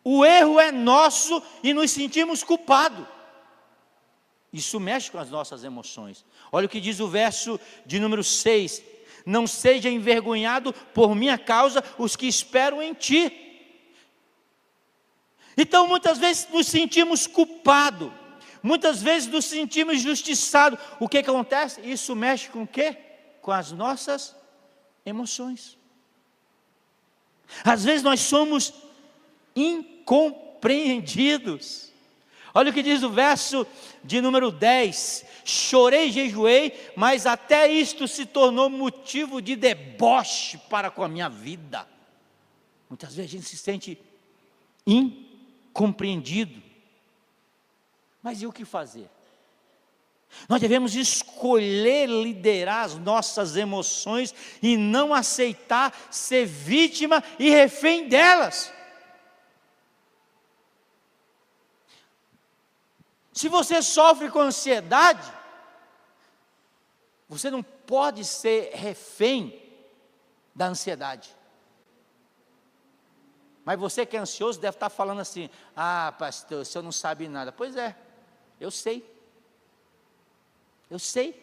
o erro é nosso e nos sentimos culpados. Isso mexe com as nossas emoções. Olha o que diz o verso de número 6: não seja envergonhado por minha causa os que esperam em ti. Então muitas vezes nos sentimos culpados, muitas vezes nos sentimos injustiçados. O que acontece? Isso mexe com o quê? Com as nossas emoções. Às vezes nós somos incompreendidos. Olha o que diz o verso de número 10: chorei e jejuei, mas até isto se tornou motivo de deboche para com a minha vida. Muitas vezes a gente se sente incompreendido. Mas e o que fazer? Nós devemos escolher liderar as nossas emoções e não aceitar ser vítima e refém delas. Se você sofre com ansiedade, você não pode ser refém da ansiedade. Mas você que é ansioso deve estar falando assim: ah, pastor, o senhor não sabe nada. Pois é, eu sei. Eu sei.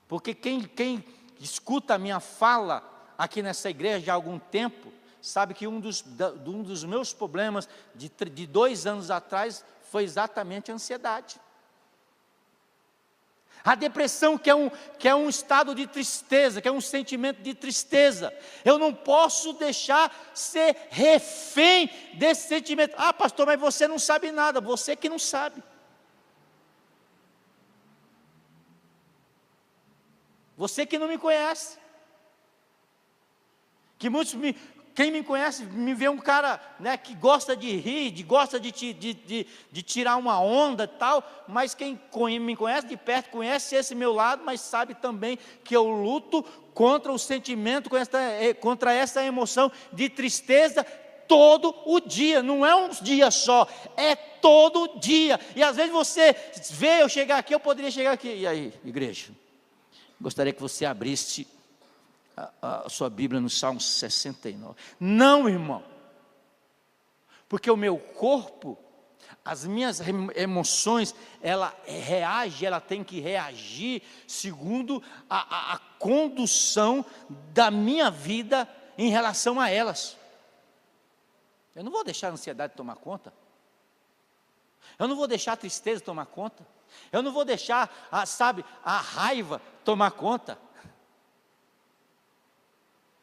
Porque quem escuta a minha fala aqui nessa igreja há algum tempo, sabe que um dos meus problemas de 2 anos atrás foi exatamente a ansiedade. A depressão, que é um estado de tristeza, que é um sentimento de tristeza. Eu não posso deixar ser refém desse sentimento. Ah, pastor, mas você não sabe nada. Você que não sabe. Você que não me conhece. Quem me conhece, me vê um cara, né, que gosta de rir, gosta de tirar uma onda e tal, mas quem me conhece de perto, conhece esse meu lado, mas sabe também que eu luto contra o sentimento, contra essa emoção de tristeza todo o dia, não é um dia só, é todo dia. E às vezes você vê eu chegar aqui, eu poderia chegar aqui, e aí, igreja? Gostaria que você abrisse a sua Bíblia no Salmo 69. Não, irmão, porque o meu corpo, as minhas emoções, ela reage, ela tem que reagir segundo a condução da minha vida em relação a elas. Eu não vou deixar a ansiedade tomar conta, eu não vou deixar a tristeza tomar conta, eu não vou deixar, a raiva tomar conta.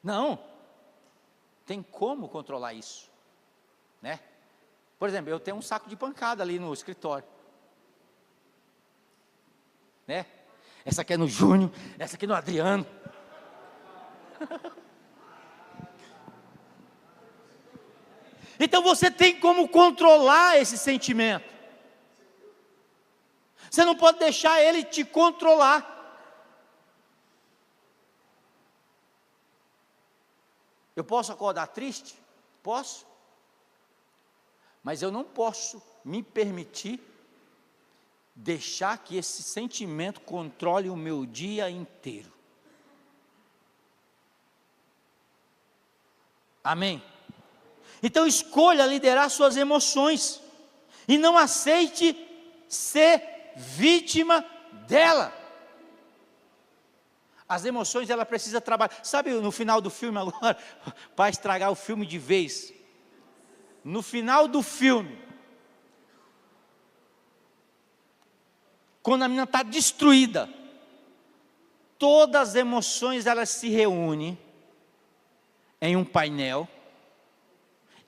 Não, tem como controlar isso, né? Por exemplo, eu tenho um saco de pancada ali no escritório, né? Essa aqui é no Júnior, essa aqui no Adriano. Então você tem como controlar esse sentimento. Você não pode deixar ele te controlar. Eu posso acordar triste? Posso. Mas eu não posso me permitir deixar que esse sentimento controle o meu dia inteiro. Amém? Então escolha liderar suas emoções e não aceite ser vítima dela. As emoções, ela precisa trabalhar. Sabe no final do filme agora, para estragar o filme de vez, no final do filme, quando a menina está destruída, todas as emoções, elas se reúnem em um painel,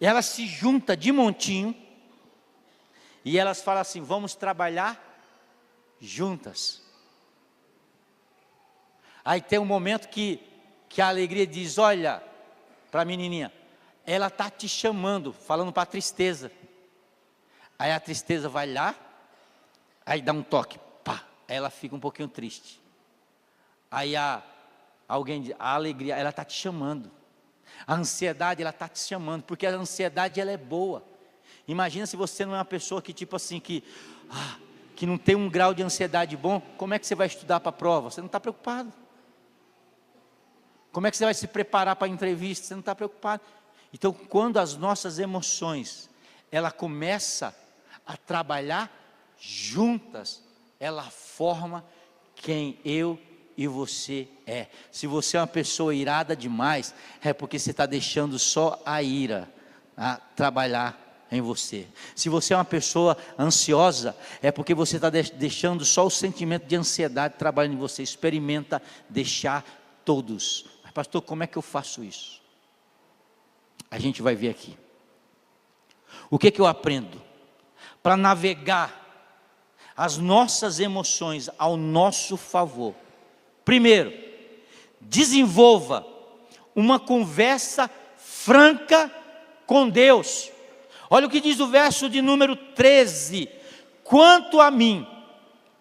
e elas se juntam de montinho, e elas falam assim: vamos trabalhar juntas. Aí tem um momento que a alegria diz: olha, para a menininha, ela está te chamando, falando para a tristeza. Aí a tristeza vai lá, aí dá um toque, pá, aí ela fica um pouquinho triste. Aí alguém diz: a alegria, ela está te chamando. A ansiedade, ela está te chamando, porque a ansiedade, ela é boa. Imagina se você não é uma pessoa que tipo assim, que não tem um grau de ansiedade bom, como é que você vai estudar para a prova? Você não está preocupado. Como é que você vai se preparar para a entrevista? Você não está preocupado. Então, quando as nossas emoções, ela começa a trabalhar juntas, ela forma quem eu e você é. Se você é uma pessoa irada demais, é porque você está deixando só a ira trabalhar em você. Se você é uma pessoa ansiosa, é porque você está deixando só o sentimento de ansiedade trabalhando em você. Experimenta deixar todos. Mas pastor, como é que eu faço isso? A gente vai ver aqui. O que eu aprendo? Para navegar as nossas emoções ao nosso favor. Primeiro, desenvolva uma conversa franca com Deus. Olha o que diz o verso de número 13: quanto a mim,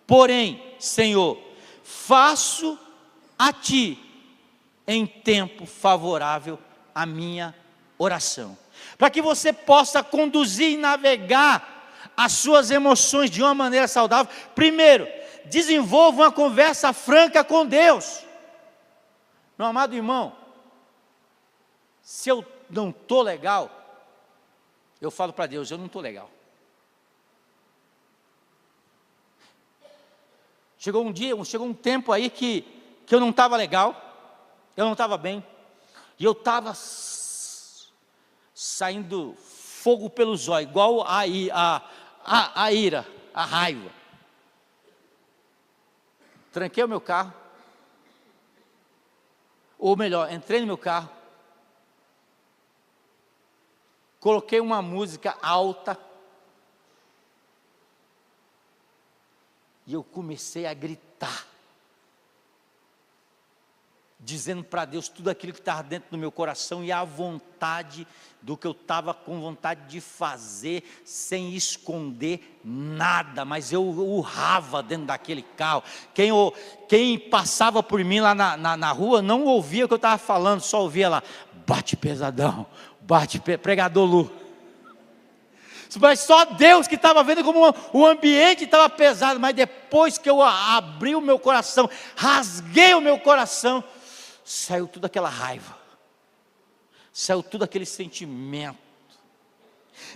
porém, Senhor, faço a Ti em tempo favorável a minha oração. Para que você possa conduzir e navegar as suas emoções de uma maneira saudável, primeiro, desenvolva uma conversa franca com Deus. Meu amado irmão, se eu não estou legal, eu falo para Deus: eu não estou legal. Chegou um tempo aí que eu não estava legal, eu não estava bem, e eu estava saindo fogo pelos olhos, igual a ira, a raiva. Tranquei o meu carro, ou melhor, entrei no meu carro, coloquei uma música alta, e eu comecei a gritar. dizendo para Deus tudo aquilo que estava dentro do meu coração e a vontade do que eu estava com vontade de fazer, sem esconder nada, mas eu urrava dentro daquele carro. Quem passava por mim lá na rua não ouvia o que eu estava falando, só ouvia lá, bate pesadão, pregador Lu. Mas só Deus que estava vendo como o ambiente estava pesado. Mas depois que eu abri o meu coração, rasguei o meu coração, saiu toda aquela raiva, saiu todo aquele sentimento.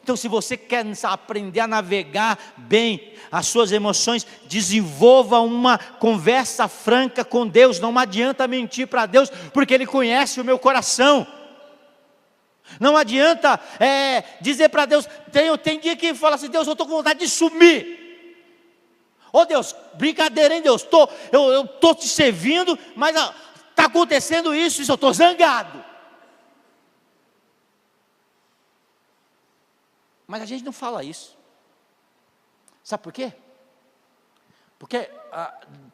Então, se você quer aprender a navegar bem as suas emoções, desenvolva uma conversa franca com Deus. Não adianta mentir para Deus, porque Ele conhece o meu coração. Não adianta dizer para Deus, tem dia que fala assim, Deus, eu estou com vontade de sumir. Ô Deus, brincadeira, hein Deus, eu estou te servindo, mas está acontecendo isso, eu estou zangado. Mas a gente não fala isso. Sabe por quê? Porque,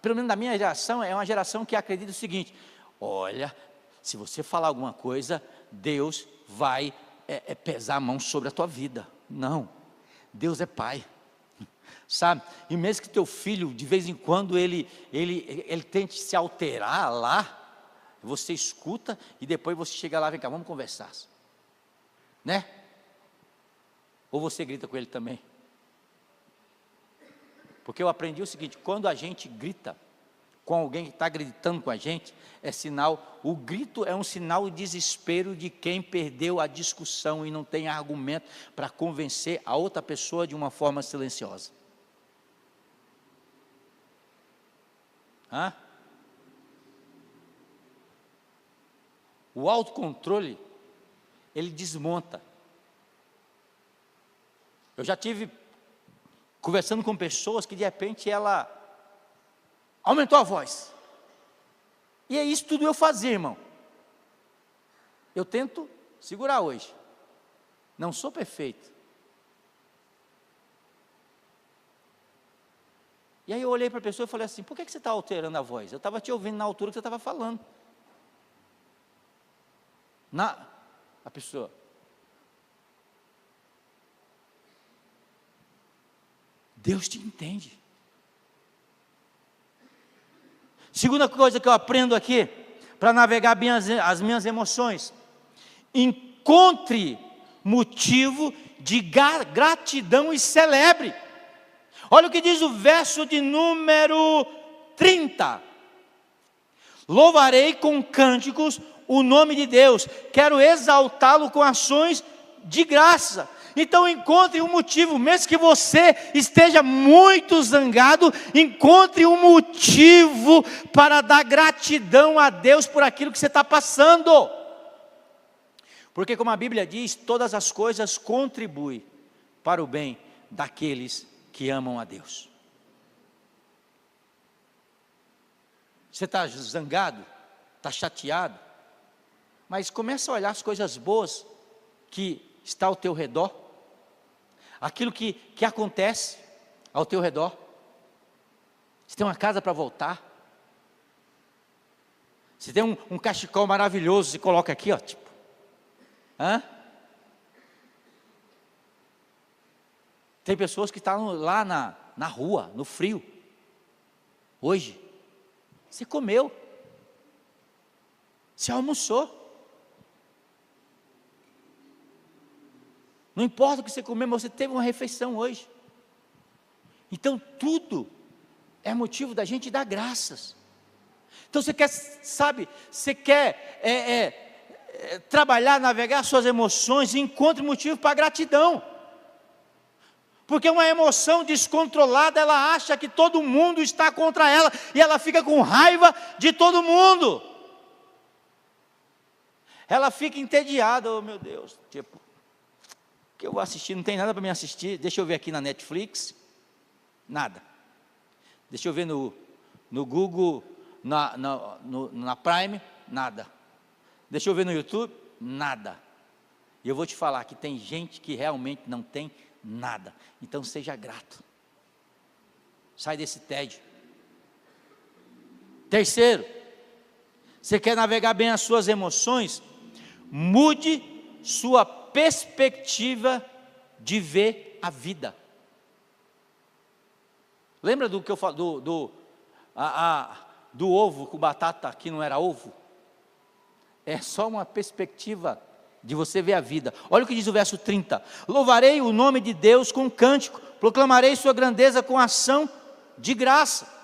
pelo menos na minha geração, é uma geração que acredita o seguinte, olha, se você falar alguma coisa, Deus vai pesar a mão sobre a tua vida. Não, Deus é pai, sabe? E mesmo que teu filho, de vez em quando, ele tente se alterar lá, você escuta e depois você chega lá, vem cá, vamos conversar, né? Ou você grita com ele também? Porque eu aprendi o seguinte, quando a gente grita com alguém que está gritando com a gente, é sinal, o grito é um sinal de desespero de quem perdeu a discussão e não tem argumento para convencer a outra pessoa de uma forma silenciosa. O autocontrole, ele desmonta. Eu já tive conversando com pessoas que de repente ela aumentou a voz. E é isso tudo eu fazia, irmão. Eu tento segurar hoje. Não sou perfeito. E aí eu olhei para a pessoa e falei assim, por que você está alterando a voz? Eu estava te ouvindo na altura que você estava falando. A pessoa... Deus te entende. Segunda coisa que eu aprendo aqui, para navegar bem as minhas emoções, encontre motivo de gratidão e celebre. Olha o que diz o verso de número 30. Louvarei com cânticos o nome de Deus, quero exaltá-lo com ações de graça. Então encontre um motivo, mesmo que você esteja muito zangado, encontre um motivo para dar gratidão a Deus por aquilo que você está passando. Porque como a Bíblia diz, todas as coisas contribuem para o bem daqueles que amam a Deus. Você está zangado, está chateado, mas começa a olhar as coisas boas que está ao teu redor, aquilo que acontece ao teu redor. Você tem uma casa para voltar, você tem um cachecol maravilhoso, você coloca aqui, ó, tipo, tem pessoas que estão lá na rua, no frio, hoje, você comeu, você almoçou, não importa o que você comeu, mas você teve uma refeição hoje. Então tudo é motivo da gente dar graças. Então você quer, sabe, você quer trabalhar, navegar suas emoções, e encontre motivo para gratidão. Porque uma emoção descontrolada, ela acha que todo mundo está contra ela, e ela fica com raiva de todo mundo. Ela fica entediada, oh meu Deus, tipo, o que eu vou assistir? Não tem nada para me assistir, deixa eu ver aqui na Netflix, nada. Deixa eu ver no Google, na Prime, nada. Deixa eu ver no YouTube, nada. E eu vou te falar que tem gente que realmente não tem nada. Então seja grato. Sai desse tédio. Terceiro, Você quer navegar bem as suas emoções? Mude sua perspectiva de ver a vida. Lembra do que eu falo do ovo com batata que não era ovo? É só uma perspectiva de você ver a vida. Olha o que diz o verso 30. Louvarei o nome de Deus com cântico, proclamarei sua grandeza com ação de graça.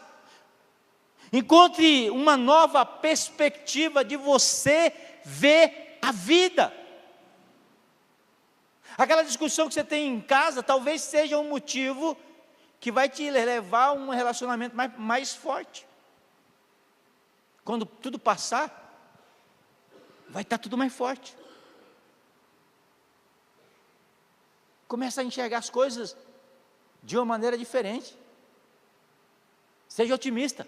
Encontre uma nova perspectiva de você ver a vida. Aquela discussão que você tem em casa talvez seja um motivo que vai te levar a um relacionamento mais forte. Quando tudo passar, vai estar tudo mais forte. Começa a enxergar as coisas de uma maneira diferente. Seja otimista,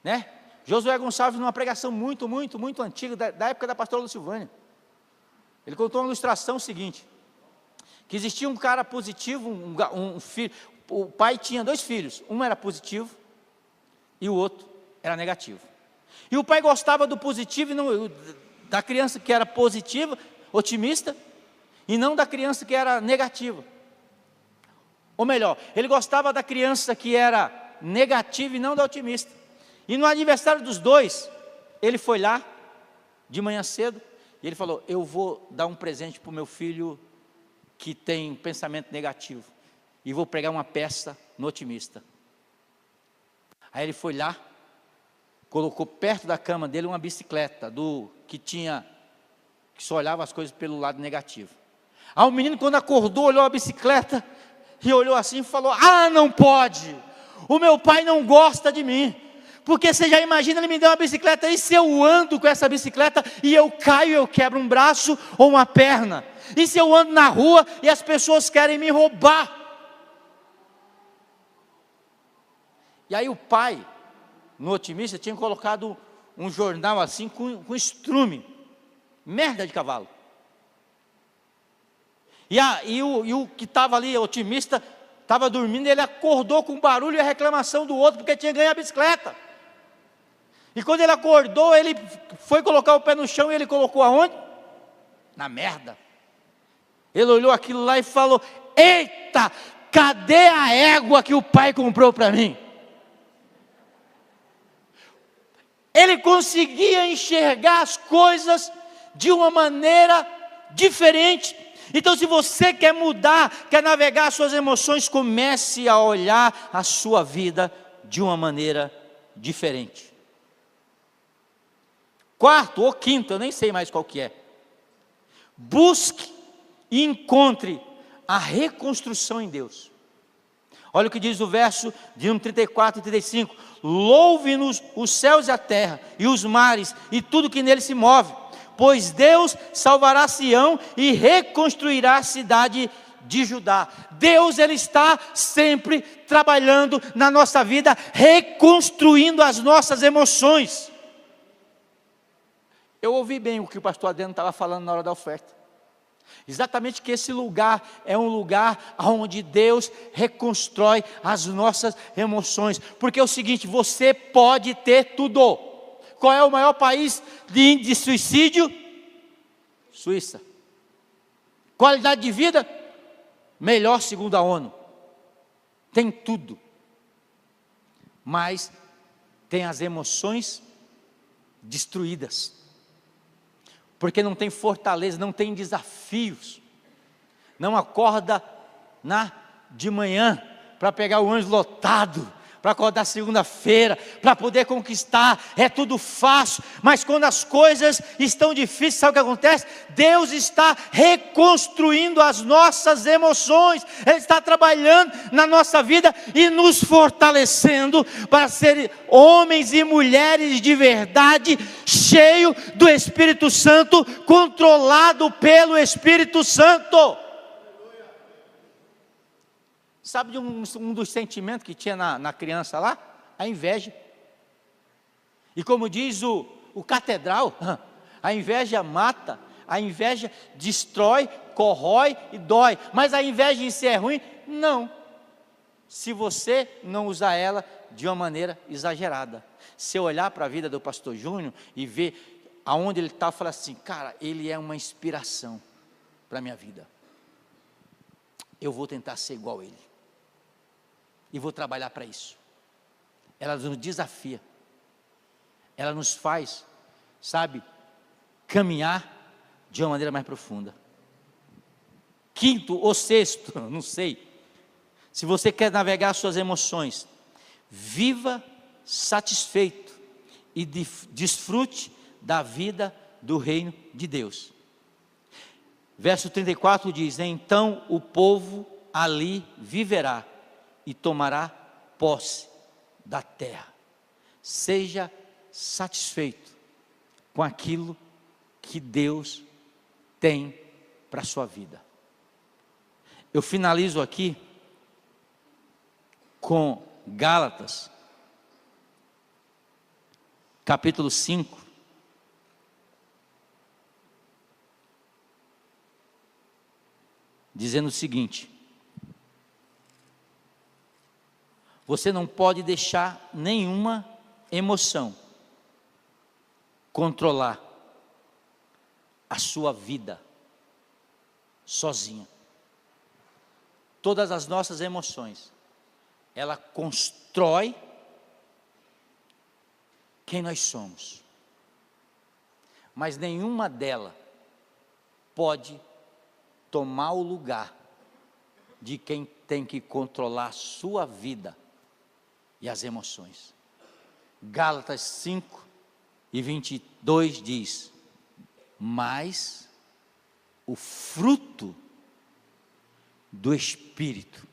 né? Josué Gonçalves, numa pregação muito antiga, da época da pastora Lucilvânia, ele contou uma ilustração seguinte, que existia um cara positivo, um filho, o pai tinha 2 filhos, um era positivo e o outro era negativo. E o pai gostava do positivo, da criança que era positiva, otimista, e não da criança que era negativa. Ou melhor, ele gostava da criança que era negativa e não da otimista. E no aniversário dos 2, ele foi lá, de manhã cedo, e ele falou: eu vou dar um presente para o meu filho que tem pensamento negativo, e vou pregar uma peça no otimista. Aí ele foi lá, colocou perto da cama dele uma bicicleta, que só olhava as coisas pelo lado negativo. Aí o menino, quando acordou, olhou a bicicleta, e olhou assim e falou: ah, não pode, o meu pai não gosta de mim, porque você já imagina, ele me deu uma bicicleta, e se eu ando com essa bicicleta, e eu caio, eu quebro um braço ou uma perna, e se eu ando na rua, e as pessoas querem me roubar. E aí o pai, no otimista, tinha colocado um jornal assim, com estrume, merda de cavalo. E o que estava ali, otimista, estava dormindo, e ele acordou com o barulho e a reclamação do outro, porque tinha ganho a bicicleta. E quando ele acordou, ele foi colocar o pé no chão, e ele colocou aonde? Na merda. Ele olhou aquilo lá e falou: eita, cadê a égua que o pai comprou para mim? Ele conseguia enxergar as coisas de uma maneira diferente. Então, se você quer mudar, quer navegar as suas emoções, comece a olhar a sua vida de uma maneira diferente. Quarto ou quinto, eu nem sei mais qual que é. Busque e encontre a reconstrução em Deus. Olha o que diz o verso de 34 e 35. Louve-nos os céus e a terra, e os mares, e tudo que nele se move, pois Deus salvará Sião e reconstruirá a cidade de Judá. Deus, Ele está sempre trabalhando na nossa vida, reconstruindo as nossas emoções. Eu ouvi bem o que o pastor Adriano estava falando na hora da oferta. Exatamente, que esse lugar é um lugar onde Deus reconstrói as nossas emoções. Porque é o seguinte, você pode ter tudo. Qual é o maior país de índice de suicídio? Suíça. Qualidade de vida? Melhor segundo a ONU. Tem tudo. Mas tem as emoções destruídas. Porque não tem fortaleza, não tem desafios. Não acorda de manhã para pegar o ônibus lotado, para acordar segunda-feira, para poder conquistar, é tudo fácil, mas quando as coisas estão difíceis, sabe o que acontece? Deus está reconstruindo as nossas emoções, Ele está trabalhando na nossa vida e nos fortalecendo para ser homens e mulheres de verdade, cheio do Espírito Santo, controlado pelo Espírito Santo. Sabe de um dos sentimentos que tinha na criança lá? A inveja. E como diz o Catedral, a inveja mata, a inveja destrói, corrói e dói. Mas a inveja em si é ruim? Não. se você não usar ela de uma maneira exagerada. Se eu olhar para a vida do pastor Júnior e ver aonde ele está, eu falo assim, cara, ele é uma inspiração para a minha vida. Eu vou tentar ser igual a ele. E vou trabalhar para isso. Ela nos desafia. Ela nos faz, sabe, caminhar de uma maneira mais profunda. Quinto ou sexto, não sei. Se você quer navegar suas emoções, viva satisfeito e desfrute da vida do reino de Deus. Verso 34 diz: então o povo ali viverá e tomará posse da terra. Seja satisfeito com aquilo que Deus tem para a sua vida. Eu finalizo aqui com Gálatas, capítulo 5, dizendo o seguinte: você não pode deixar nenhuma emoção controlar a sua vida sozinha. Todas as nossas emoções, ela constrói quem nós somos, mas nenhuma delas pode tomar o lugar de quem tem que controlar a sua vida e as emoções. Gálatas 5 e 22 diz: mas o fruto do Espírito.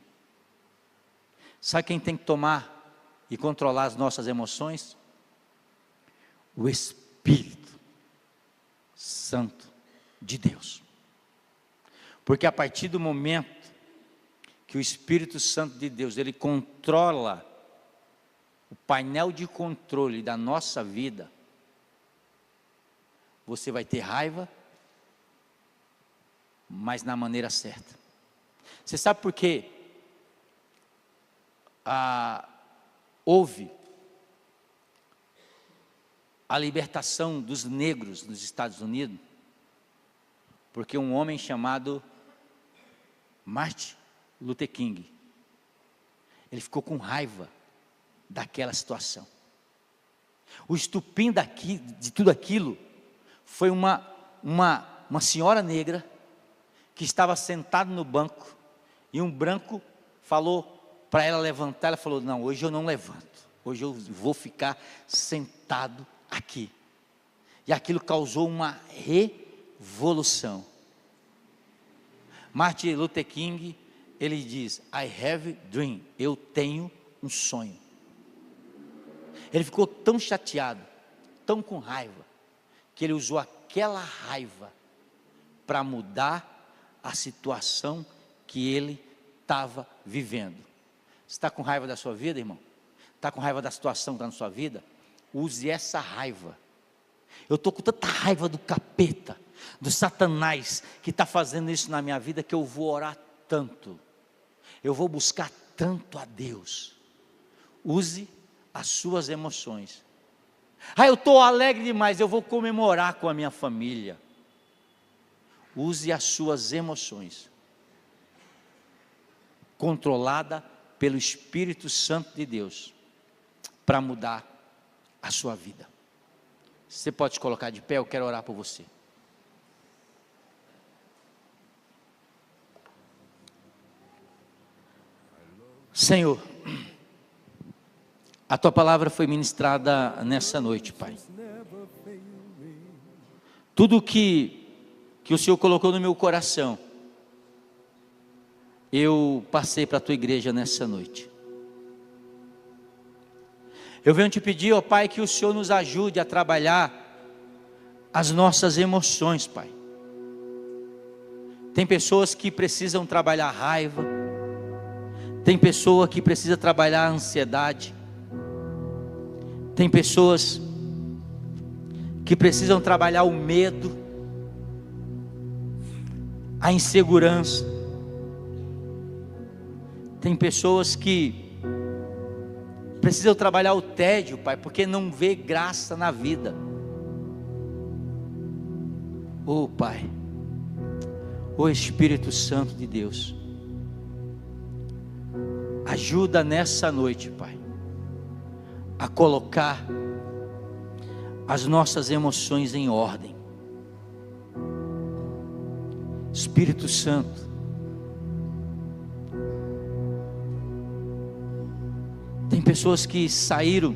Sabe quem tem que tomar e controlar as nossas emoções? O Espírito Santo de Deus. Porque a partir do momento que o Espírito Santo de Deus, ele controla o painel de controle da nossa vida, você vai ter raiva, mas na maneira certa. Você sabe por quê? Houve a libertação dos negros nos Estados Unidos, porque um homem chamado Martin Luther King, ele ficou com raiva daquela situação. O estupim de tudo aquilo foi uma senhora negra que estava sentada no banco, e um branco falou para ela levantar. Ela falou: não, hoje eu não levanto, hoje eu vou ficar sentado aqui. E aquilo causou uma revolução. Martin Luther King, ele diz: I have a dream, eu tenho um sonho. Ele ficou tão chateado, tão com raiva, que ele usou aquela raiva para mudar a situação que ele estava vivendo. Você está com raiva da sua vida, irmão? Está com raiva da situação que está na sua vida? Use essa raiva. Eu estou com tanta raiva do capeta, do Satanás, que está fazendo isso na minha vida, que eu vou orar tanto, eu vou buscar tanto a Deus. Use as suas emoções. Eu estou alegre demais, eu vou comemorar com a minha família. Use as suas emoções, controlada pelo Espírito Santo de Deus, para mudar a sua vida. Você pode se colocar de pé, eu quero orar por você. Senhor, a Tua palavra foi ministrada nessa noite, Pai. Tudo que o Senhor colocou no meu coração, eu passei para a Tua igreja nessa noite. Eu venho te pedir, ó Pai, que o Senhor nos ajude a trabalhar as nossas emoções, Pai. Tem pessoas que precisam trabalhar a raiva, tem pessoa que precisa trabalhar a ansiedade, tem pessoas que precisam trabalhar o medo, a insegurança. Tem pessoas que precisam trabalhar o tédio, Pai, porque não vê graça na vida. Oh, Pai, oh Espírito Santo de Deus, ajuda nessa noite, Pai, a colocar as nossas emoções em ordem. Espírito Santo, tem pessoas que saíram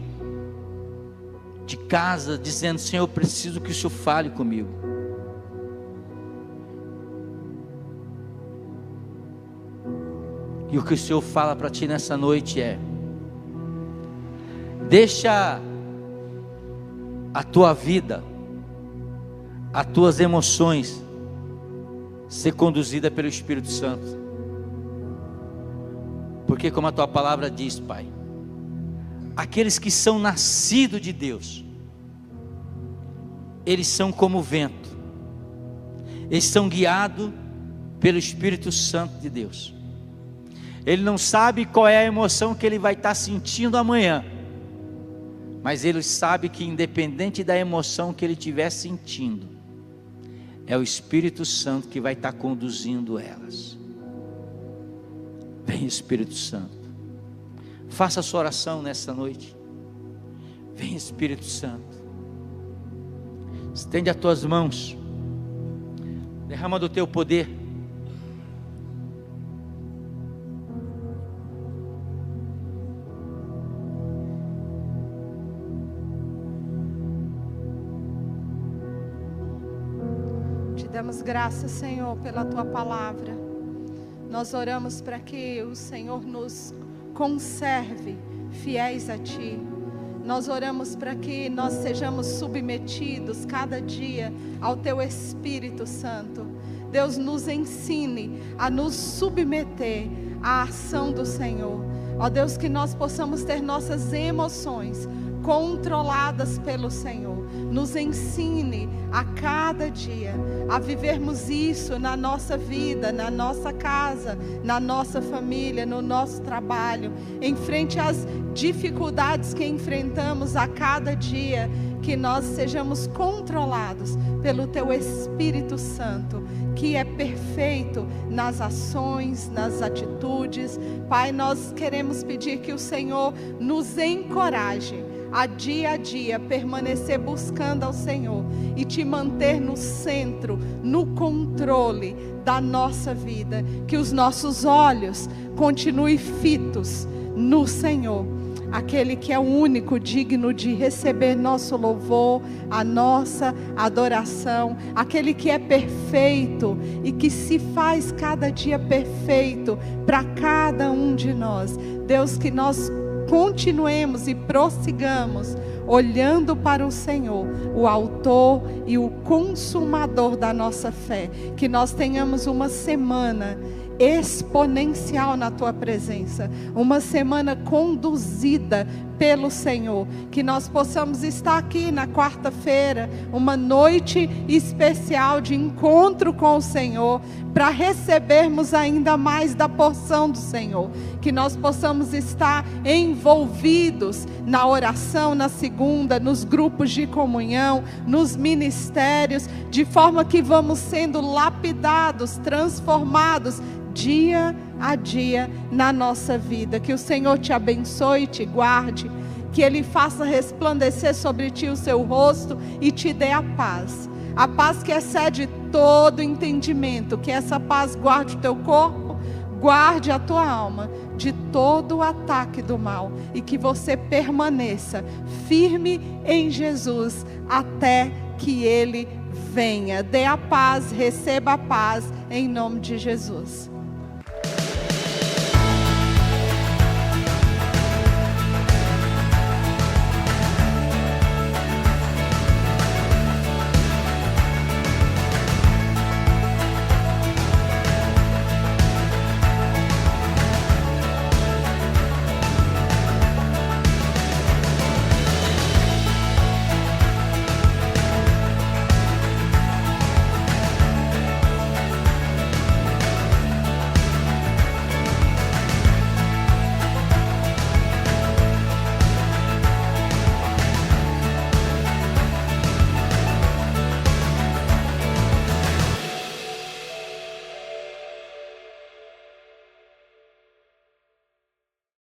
de casa dizendo: Senhor, eu preciso que o Senhor fale comigo. E o que o Senhor fala para ti nessa noite é: deixa a tua vida, as tuas emoções ser conduzida pelo Espírito Santo. Porque como a tua palavra diz, Pai, aqueles que são nascidos de Deus, eles são como o vento, eles são guiados pelo Espírito Santo de Deus. Ele não sabe qual é a emoção que ele vai estar sentindo amanhã, mas ele sabe que independente da emoção que ele estiver sentindo, é o Espírito Santo que vai estar conduzindo elas. Vem, Espírito Santo, faça a sua oração nessa noite. Vem, Espírito Santo, estende as tuas mãos, derrama do teu poder. Damos graças, Senhor, pela Tua palavra. Nós oramos para que o Senhor nos conserve fiéis a Ti. Nós oramos para que nós sejamos submetidos cada dia ao Teu Espírito Santo. Deus, nos ensine a nos submeter à ação do Senhor. Ó Deus, que nós possamos ter nossas emoções controladas pelo Senhor. Nos ensine a cada dia a vivermos isso na nossa vida, na nossa casa, na nossa família, no nosso trabalho, em frente às dificuldades que enfrentamos a cada dia. Que nós sejamos controlados pelo Teu Espírito Santo, que é perfeito nas ações, nas atitudes. Pai, nós queremos pedir que o Senhor nos encoraje a dia permanecer buscando ao Senhor e Te manter no centro, no controle da nossa vida. Que os nossos olhos continuem fitos no Senhor, aquele que é o único digno de receber nosso louvor, a nossa adoração, aquele que é perfeito e que se faz cada dia perfeito para cada um de nós. Deus, que nós continuemos e prossigamos olhando para o Senhor, o autor e o consumador da nossa fé. Que nós tenhamos uma semana exponencial na Tua presença, uma semana conduzida pelo Senhor, que nós possamos estar aqui na quarta-feira, uma noite especial de encontro com o Senhor, para recebermos ainda mais da porção do Senhor, que nós possamos estar envolvidos na oração, na segunda, nos grupos de comunhão, nos ministérios, de forma que vamos sendo lapidados, transformados dia a dia na nossa vida. Que o Senhor te abençoe e te guarde, que Ele faça resplandecer sobre ti o seu rosto e te dê a paz que excede todo entendimento. Que essa paz guarde o teu corpo, guarde a tua alma de todo o ataque do mal, e que você permaneça firme em Jesus até que Ele venha. Dê a paz, receba a paz em nome de Jesus.